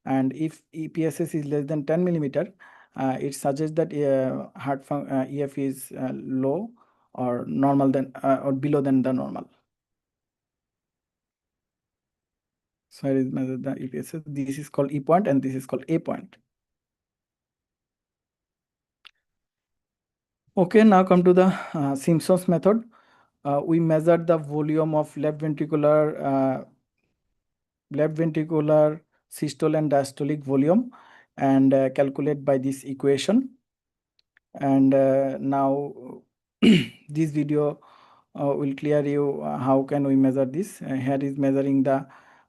[SPEAKER 2] And if EPSS is less than 10 millimeter, it suggests that EF is low or normal than or below than the normal. So here is measure the EPSS. This is called E point and this is called A point. Okay, now come to the Simpson's method. We measured the volume of left ventricular systole and diastolic volume and calculate by this equation. And now this video will clear you how can we measure this. Here is measuring the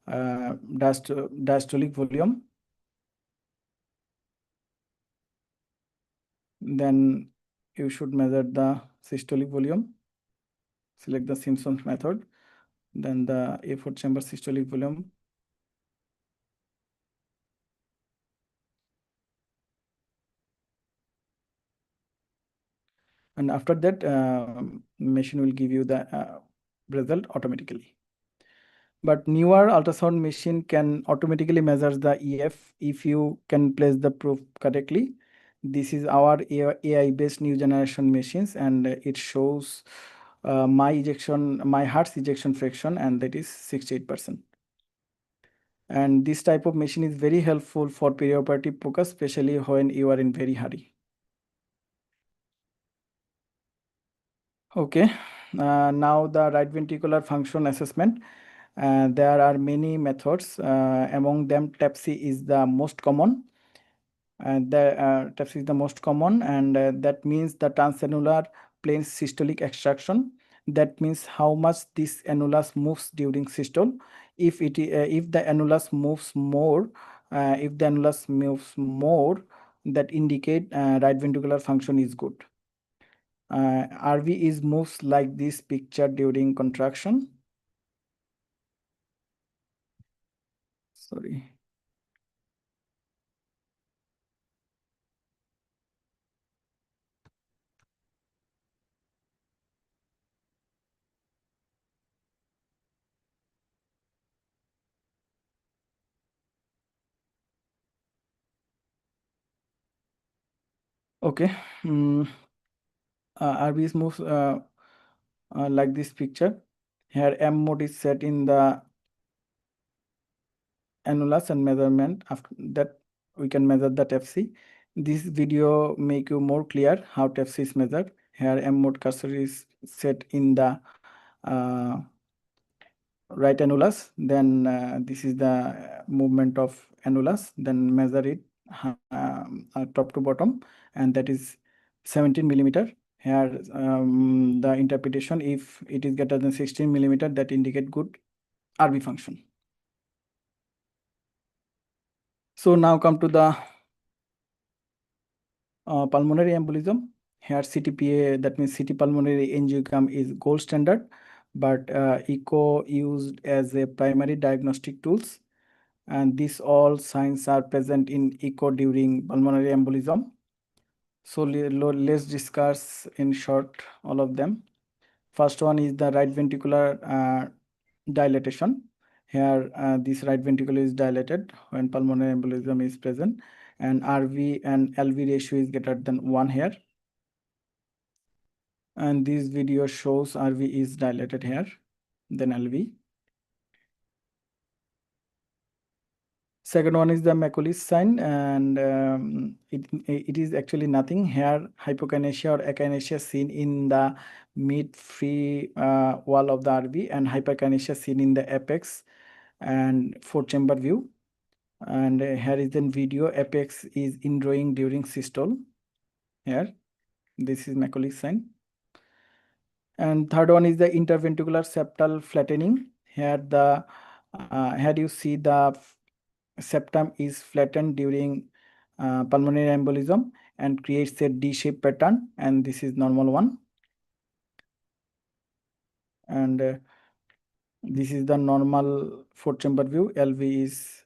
[SPEAKER 2] diastolic volume. Then you should measure the systolic volume. Select the Simpson's method. Then the A4 chamber systolic volume. and after that machine will give you the result automatically. But newer ultrasound machine can automatically measure the EF if you can place the proof correctly. This is our AI-based new generation machines, and it shows my heart's ejection fraction, and that is 68%. And this type of machine is very helpful for perioperative POCUS, especially when you are in very hurry. Okay, now the right ventricular function assessment. There are many methods. Among them, TAPSI is the most common. TAPSI is the most common, and that means the transannular plane systolic extraction. That means how much this annulus moves during systole. If the annulus moves more, that indicate right ventricular function is good. RV is moves like this picture during contraction. Sorry. Okay. RVs moves like this picture. Here M mode is set in the annulus and measurement. After that, we can measure the TFC. This video make you more clear how TFC is measured. Here M mode cursor is set in the right annulus. Then this is the movement of annulus. Then measure it top to bottom, and that is 17 millimeter. Here the interpretation, if it is greater than 16 millimeter, that indicate good RV function. So now come to the pulmonary embolism. Here CTPA, that means CT pulmonary angiogram, is gold standard, but echo used as a primary diagnostic tools, and these all signs are present in echo during pulmonary embolism. So let's discuss in short all of them. First one is the right ventricular dilatation. Here this right ventricle is dilated when pulmonary embolism is present, and RV and LV ratio is greater than 1 here. And this video shows RV is dilated here, then LV. Second one is the Macaulay sign, and it is actually nothing. Here hypokinesia or akinesia seen in the mid-free wall of the RV, and hyperkinesia seen in the apex and 4-chamber view. And here is the video. Apex is indrawing during systole. Here, this is Macaulay sign. And third one is the interventricular septal flattening. Here you see the septum is flattened during pulmonary embolism and creates a D-shaped pattern, and this is normal one. And this is the normal 4-chamber view. LV is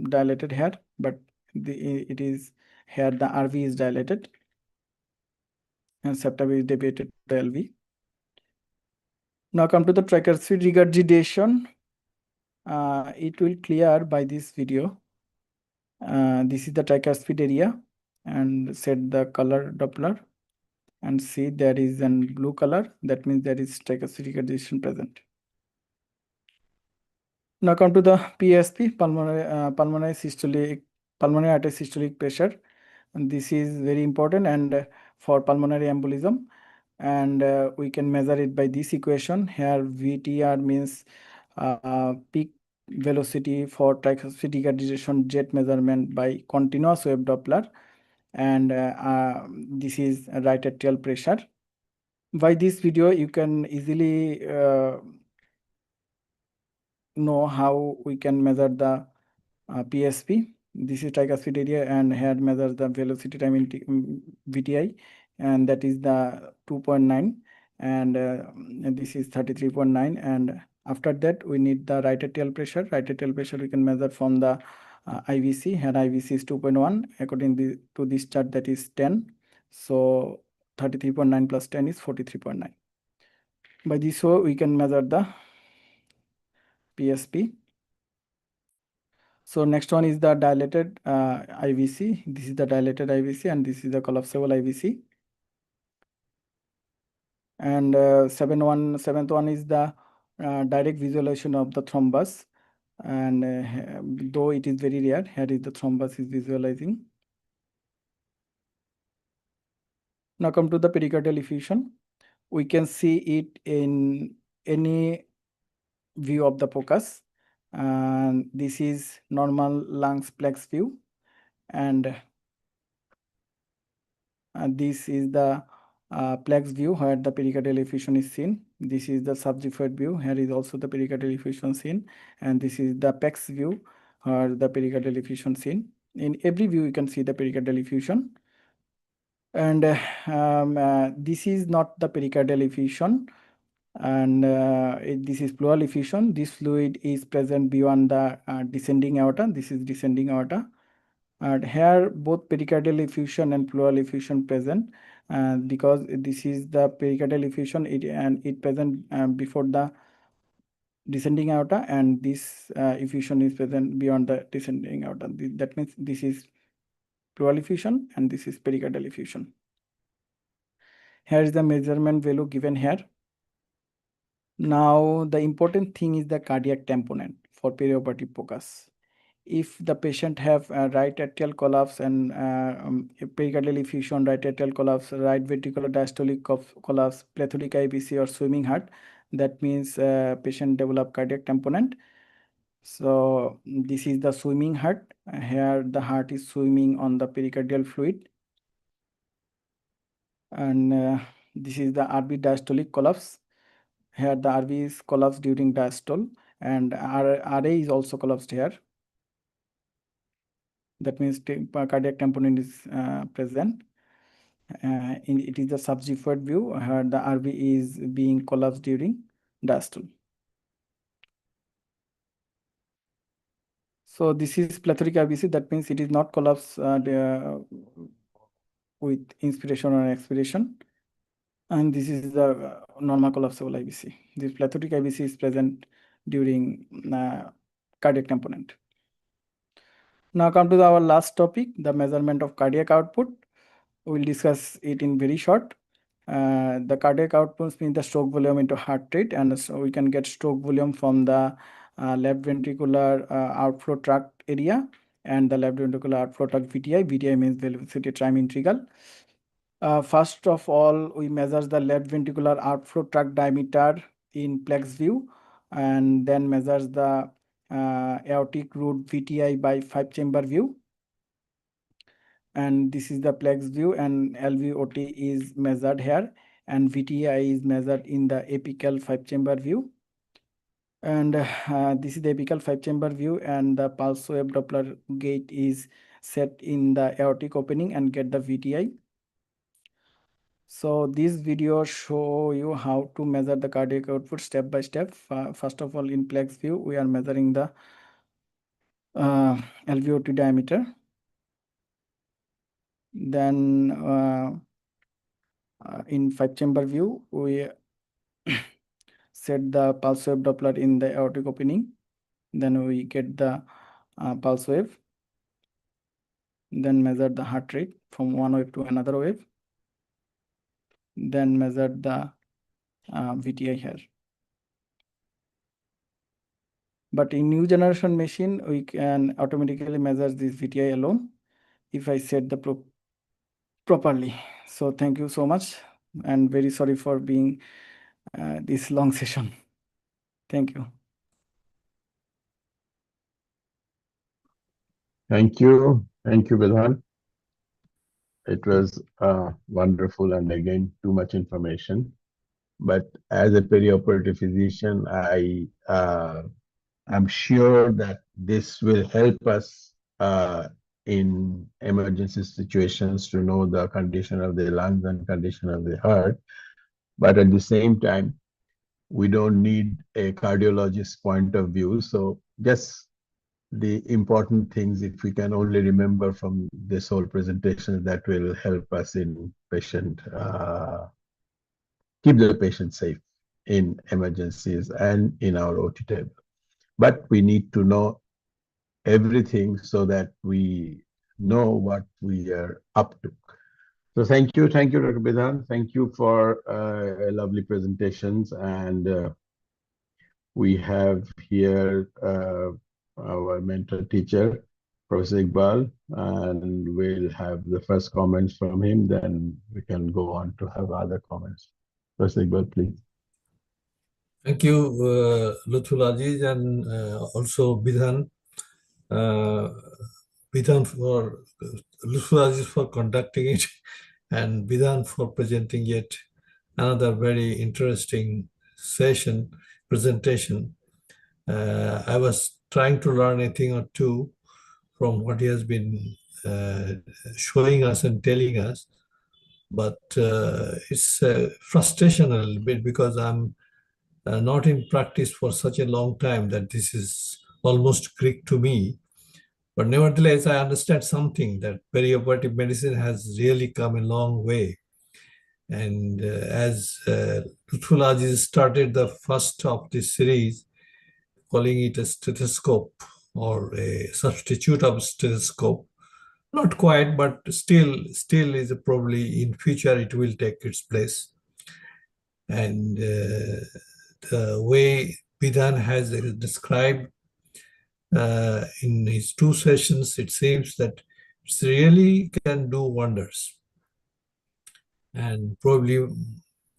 [SPEAKER 2] dilated here, but it is here the RV is dilated and septum is deviated to the LV. Now come to the tricuspid regurgitation. It will clear by this video. This is the tricuspid area, and set the color Doppler, and see there is a blue color. That means there is tricuspid regurgitation present. Now come to the PSP, pulmonary artery systolic pressure. And this is very important and for pulmonary embolism, and we can measure it by this equation. Here VTR means peak velocity for tricuspid regurgitation jet measurement by continuous wave Doppler, and this is right atrial pressure. By this video, you can easily know how we can measure the PSP. This is tricuspid area, and here measures the velocity time in VTI, and that is the 2.9, and this is 33.9. And after that, we need the right atrial pressure. Right atrial pressure we can measure from the IVC. Here IVC is 2.1. According to this chart, that is 10. So 33.9 plus 10 is 43.9. By this way, we can measure the PSP. So next one is the dilated IVC. This is the dilated IVC and this is the collapsible IVC. And seventh one is the direct visualization of the thrombus. And though it is very rare, here is the thrombus is visualizing. Now come to the pericardial effusion. We can see it in any view of the POCUS. And this is normal lungs plex view. And this is the plex view where the pericardial effusion is seen. This is the subxiphoid view. Here is also the pericardial effusion seen. And this is the pex view where the pericardial effusion seen. In every view, you can see the pericardial effusion. And this is not the pericardial effusion. And this is pleural effusion. This fluid is present beyond the descending aorta. This is descending aorta. And here both pericardial effusion and pleural effusion present, because this is the pericardial effusion it present before the descending aorta, and this effusion is present beyond the descending aorta. That means this is pleural effusion and this is pericardial effusion. Here is the measurement value given here. Now the important thing is the cardiac tamponade for perioperative POCUS. If the patient have right atrial collapse and pericardial effusion, right atrial collapse, right ventricular diastolic collapse, plethoric IVC or swimming heart, that means patient develop cardiac tamponade. So this is the swimming heart. Here the heart is swimming on the pericardial fluid. And this is the RV diastolic collapse. Here the RV is collapsed during diastole, and RA is also collapsed here. That means cardiac tamponade is present. It is the subxiphoid view where the RV is being collapsed during diastole. So this is plethoric IVC. That means it is not collapsed with inspiration or expiration. And this is the normal collapsible IVC. This plethoric IVC is present during cardiac tamponade. Now come to our last topic, the measurement of cardiac output. We'll discuss it in very short. The cardiac outputs mean the stroke volume into heart rate, and so we can get stroke volume from the left ventricular outflow tract area and the left ventricular outflow tract VTI. VTI means velocity time integral. First of all, we measure the left ventricular outflow tract diameter in plex view, and then measures the aortic root VTI by 5-chamber view. And this is the plex view, and LVOT is measured here, and VTI is measured in the apical 5-chamber view. And this is the apical 5-chamber view, and the pulse wave Doppler gate is set in the aortic opening and get the VTI. So this video show you how to measure the cardiac output step by step. First of all, in plex view, we are measuring the LVOT diameter. Then in 5-chamber view, we set the pulse wave Doppler in the aortic opening. Then we get the pulse wave. Then measure the heart rate from one wave to another wave. Then measure the VTI here. But in new generation machine, we can automatically measure this VTI alone if I set the properly. So thank you so much, and very sorry for being this long session. Thank you.
[SPEAKER 1] Thank you. Thank you, Vidhan. It was wonderful, and again, too much information. But as a perioperative physician, I'm sure that this will help us in emergency situations to know the condition of the lungs and condition of the heart. But at the same time, we don't need a cardiologist's point of view. So just the important things, if we can only remember from this whole presentation, that will help us in keep the patient safe in emergencies and in our OT table. But we need to know everything so that we know what we are up to. So thank you, Dr. Bidhan. Thank you for lovely presentations. And we have here our mentor teacher, Professor Iqbal, and we'll have the first comments from him. Then we can go on to have other comments. Professor Iqbal, please.
[SPEAKER 4] Thank you, Lutful Aziz, and also Bidhan. Bidhan for Lutful Aziz for conducting it, and Bidhan for presenting yet another very interesting presentation. I was trying to learn a thing or two from what he has been showing us and telling us, but it's a frustration a little bit because I'm not in practice for such a long time that this is almost Greek to me. But nevertheless, I understand something, that perioperative medicine has really come a long way. And as Lutful Aziz started the first of this series, calling it a stethoscope or a substitute of stethoscope, not quite, but still is probably in future it will take its place. And the way Bidhan has described in his two sessions, it seems that it really can do wonders. And probably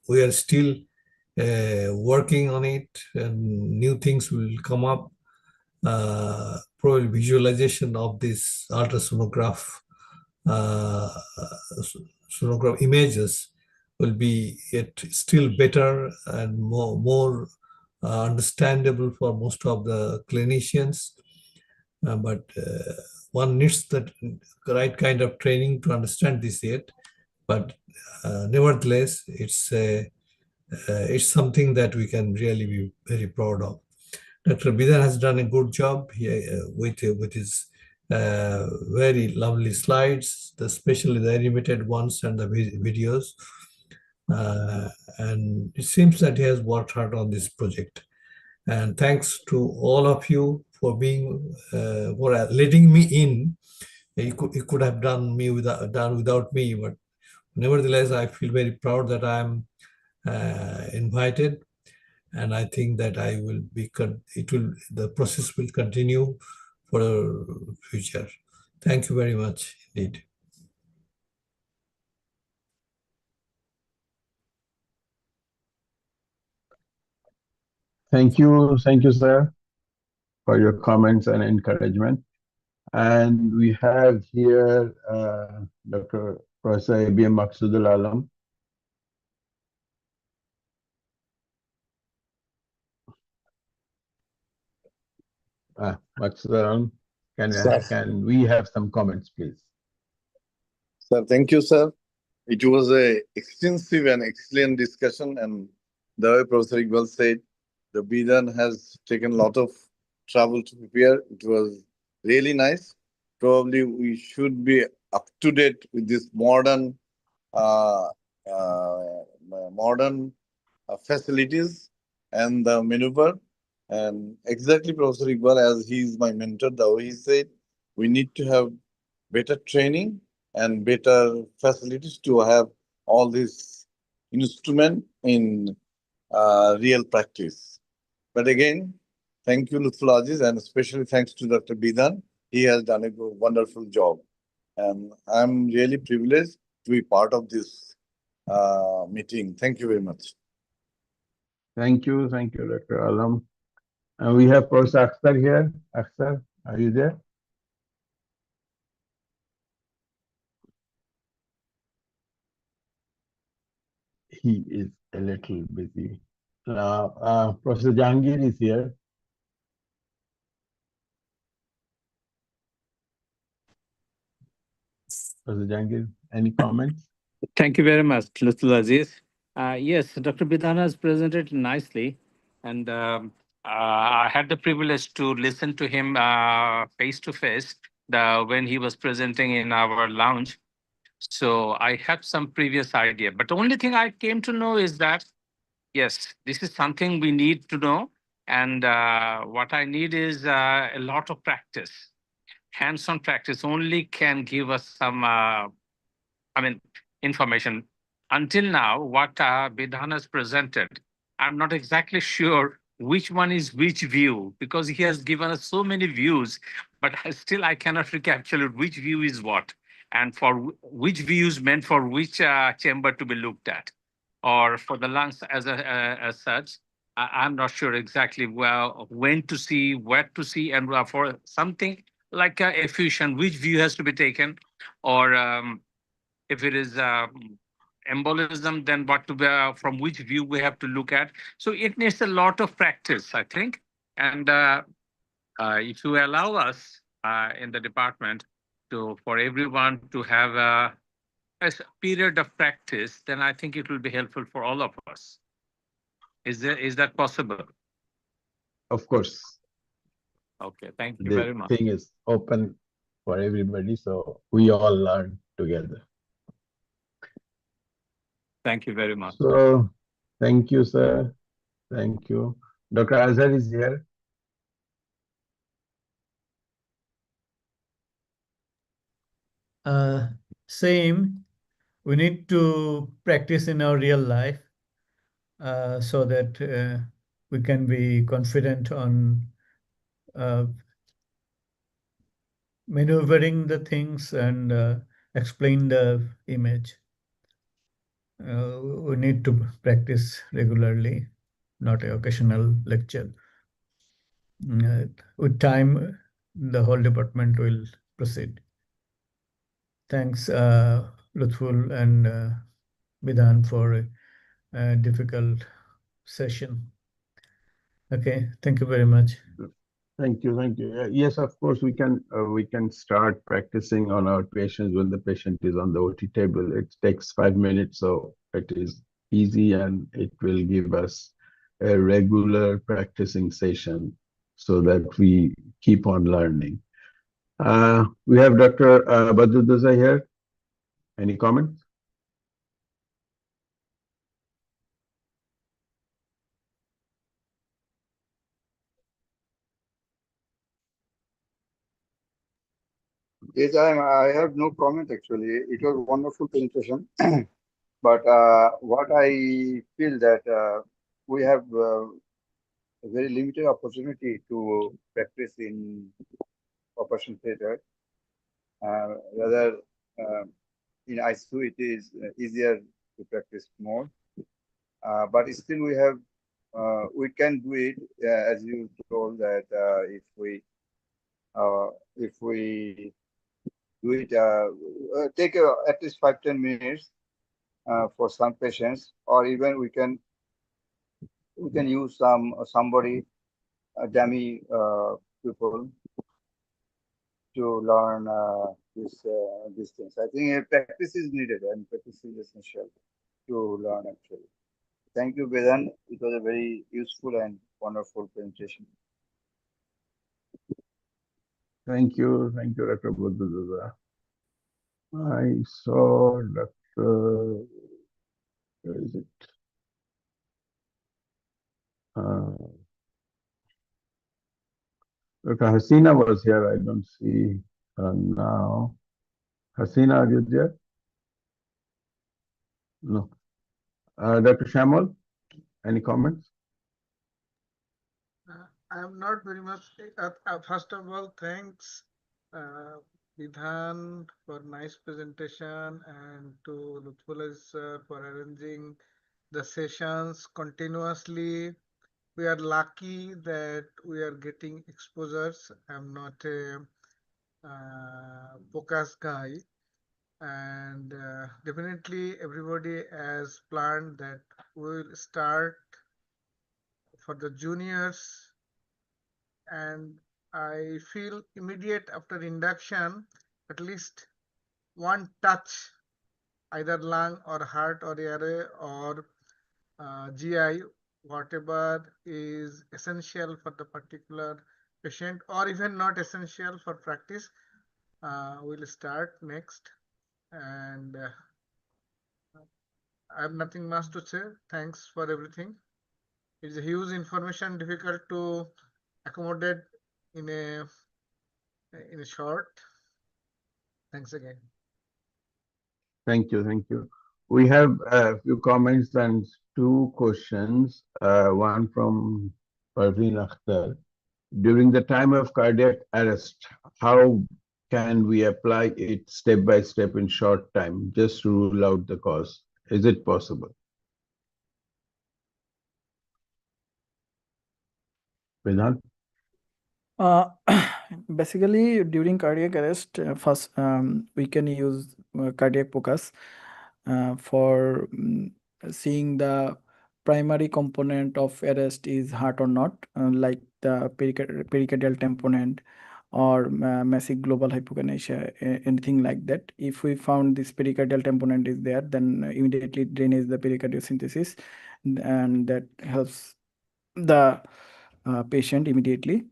[SPEAKER 4] we are still working on it, and new things will come up. Probably visualization of this ultrasonograph sonograph images will be yet still better and more understandable for most of the clinicians. But one needs the right kind of training to understand this yet. But nevertheless, it's something that we can really be very proud of. Dr. Bidhan has done a good job here with his very lovely slides, especially the animated ones and the videos. And it seems that he has worked hard on this project. And thanks to all of you for being for letting me in. He could have done without me, but nevertheless, I feel very proud that I'm invited, and I think that the process will continue for the future. Thank you very much indeed.
[SPEAKER 1] Thank you, sir, for your comments and encouragement. And we have here Dr. Professor A.B.M. Maqsoodul Alam. Maqsoodul Alam, can we have some comments, please?
[SPEAKER 5] Sir, thank you, sir. It was a extensive and excellent discussion, and the way Professor Iqbal said, the Bidhan has taken a lot of trouble to prepare. It was really nice. Probably we should be up to date with this modern facilities and the maneuver. And exactly, Professor Iqbal, as he is my mentor, the way he said, we need to have better training and better facilities to have all these instrument in real practice. But again, thank you, Lutful Aziz, and especially thanks to Dr. Bidhan. He has done a wonderful job. And I'm really privileged to be part of this meeting. Thank you very much.
[SPEAKER 1] Thank you, Dr. Alam. And we have Professor Akhtar here. Akhtar, are you there? He is a little busy. Professor Jahangir is here. Professor Jahangir, any comments?
[SPEAKER 3] Thank you very much, Lutful Aziz. Yes, Dr. Bidhan has presented nicely, and I had the privilege to listen to him face to face when he was presenting in our lounge. So I had some previous idea, but the only thing I came to know is that yes, this is something we need to know, and what I need is a lot of practice. Hands-on practice only can give us some I mean, information. Until now, what Bidhan has presented, I'm not exactly sure which one is which view because he has given us so many views, but still I cannot recapture which view is what and for which view is meant for which chamber to be looked at or for the lungs as such. I'm not sure exactly well when to see, where to see, and for something like effusion, which view has to be taken, or if it is embolism, then what to be, from which view we have to look at. So it needs a lot of practice, I think. And if you allow us in the department for everyone to have period of practice, then I think it will be helpful for all of us. Is that possible?
[SPEAKER 1] Of course,
[SPEAKER 3] Okay, thank you
[SPEAKER 1] the
[SPEAKER 3] very much.
[SPEAKER 1] thing is open for everybody, so we all learn together.
[SPEAKER 3] Thank you very much.
[SPEAKER 1] So, thank you, sir. Thank you. Dr. Azhar is here.
[SPEAKER 6] Same. We need to practice in our real life so that we can be confident on uh, maneuvering the things and explain the image. We need to practice regularly, not an occasional lecture. With time, the whole department will proceed. Thanks, Lutful and Bidhan, for a difficult session. Okay, thank you very much.
[SPEAKER 1] Thank you, thank you. Yes, of course, we can start practicing on our patients when the patient is on the OT table. It takes 5 minutes, so it is easy and it will give us a regular practicing session so that we keep on learning. We have Dr. Badruddin here. Any comments?
[SPEAKER 7] Yes, I have no comment actually. It was a wonderful presentation. But what I feel that we have a very limited opportunity to practice in operation theater. Rather, in ICU it is easier to practice more. But still we can do it as you told that if we do it, take at least 5-10 minutes for some patients, or even we can use somebody dummy people to learn these things. I think practice is needed and practice is essential to learn actually. Thank you, Vedan. It was a very useful and wonderful presentation.
[SPEAKER 1] Thank you, Dr. Badruddin. I saw Dr. Where is it? Dr. Hasina was here. I don't see her now. Hasina, are you there? No. Dr. Shamal, any comments?
[SPEAKER 8] I'm not very much. First of all, thanks, Vidhan, for nice presentation, and to Lutful sir for arranging the sessions continuously. We are lucky that we are getting exposures. I'm not a POCUS guy, and definitely everybody has planned that we'll start for the juniors, and I feel immediate after induction, at least one touch, either lung or heart or airway or GI whatever is essential for the particular patient or even not essential for practice, we'll start next. And I have nothing much to say. Thanks for everything. It's a huge information, difficult to accommodate in a short. Thanks again.
[SPEAKER 1] Thank you, thank you. We have a few comments and two questions. One from Parveen Akhtar. During the time of cardiac arrest, how can we apply it step by step in short time, just to rule out the cause? Is it possible? Vedant?
[SPEAKER 2] Uh, Basically, during cardiac arrest, first we can use cardiac POCUS for seeing the primary component of arrest is heart or not, like the pericardial tamponade or massive global hypokinesia, anything like that. If we found this pericardial tamponade is there, then immediately drainage the pericardiocentesis, and that helps the patient immediately.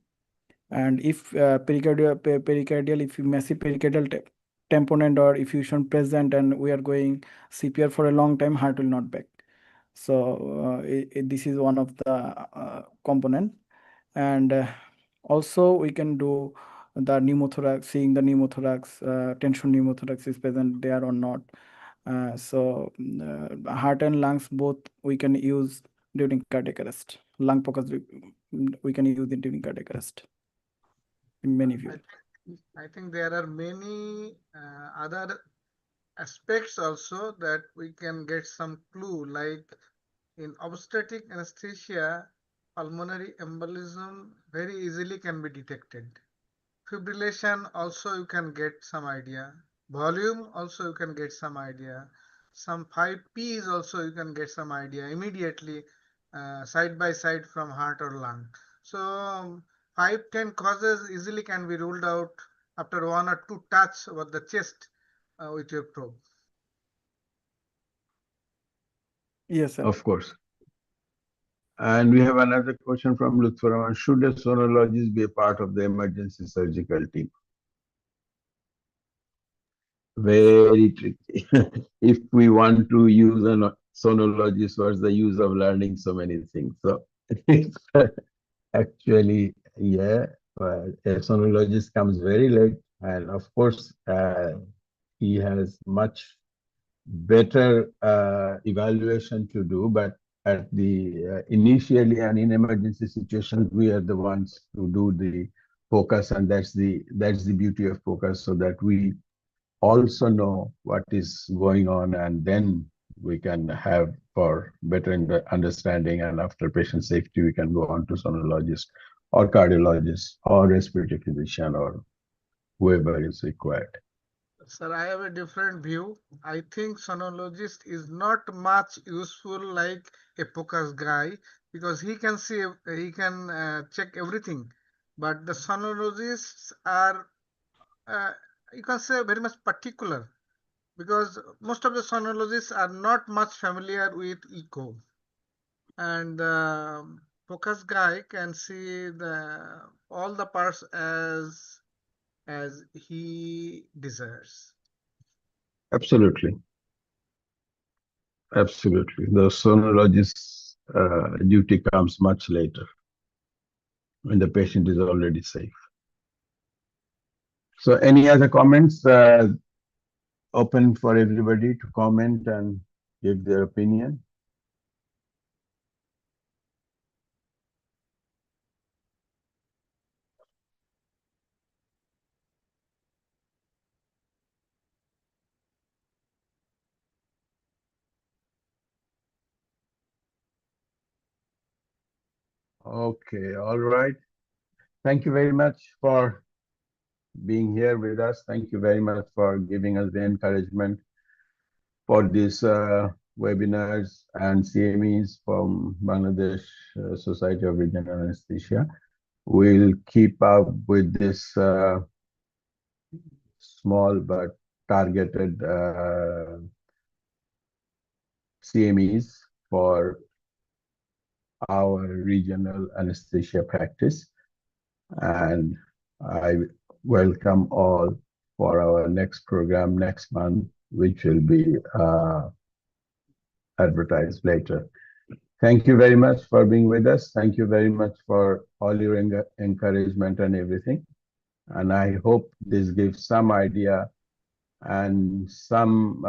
[SPEAKER 2] And if pericardial, if massive pericardial tamponade or effusion present and we are going CPR for a long time, heart will not back. So this is one of the component. And also we can do the pneumothorax, seeing the pneumothorax, tension pneumothorax is present there or not. Heart and lungs both we can use during cardiac arrest. Lung focus we can use it during cardiac arrest in many views.
[SPEAKER 8] I think there are many other aspects also that we can get some clue, like in obstetric anesthesia, pulmonary embolism very easily can be detected. Fibrillation also you can get some idea. Volume also you can get some idea. Some 5Ps also you can get some idea immediately side by side from heart or lung. So 5-10 causes easily can be ruled out after one or two touch over the chest with your probe.
[SPEAKER 2] Yes, sir.
[SPEAKER 1] Of course. And we have another question from Lutfur. Should a sonologist be a part of the emergency surgical team? Very tricky. If we want to use a sonologist, what's the use of learning so many things? So it's actually, yeah, a sonologist comes very late, and of course, he has much better evaluation to do, but at the initially and in emergency situations, we are the ones who do the focus, and that's the beauty of focus, so that we also know what is going on, and then we can have for better understanding, and after patient safety, we can go on to sonologist or cardiologist or respiratory physician or whoever is required.
[SPEAKER 8] Sir, I have a different view. I think sonologist is not much useful like a POCUS guy because he can see, he can check everything. But the sonologists are, you can say, very much particular because most of the sonologists are not much familiar with echo. And the POCUS guy can see all the parts as he desires.
[SPEAKER 1] Absolutely. Absolutely. The sonologist's duty comes much later when the patient is already safe. So any other comments? Open for everybody to comment and give their opinion. Okay, all right. Thank you very much for being here with us. Thank you very much for giving us the encouragement for these webinars and CMEs from Bangladesh Society of Regional Anesthesia. We'll keep up with this small but targeted CMEs for our regional anesthesia practice. And I welcome all for our next program next month, which will be advertised later. Thank you very much for being with us. Thank you very much for all your encouragement and everything. And I hope this gives some idea and some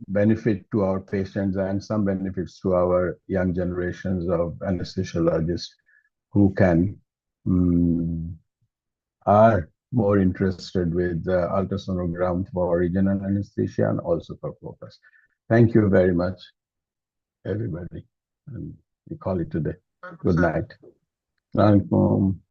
[SPEAKER 1] benefit to our patients and some benefits to our young generations of anesthesiologists who are more interested with ultrasonogram for regional anesthesia and also for POCUS. Thank you very much, everybody. And we call it today. Good night. Assalamu alaikum.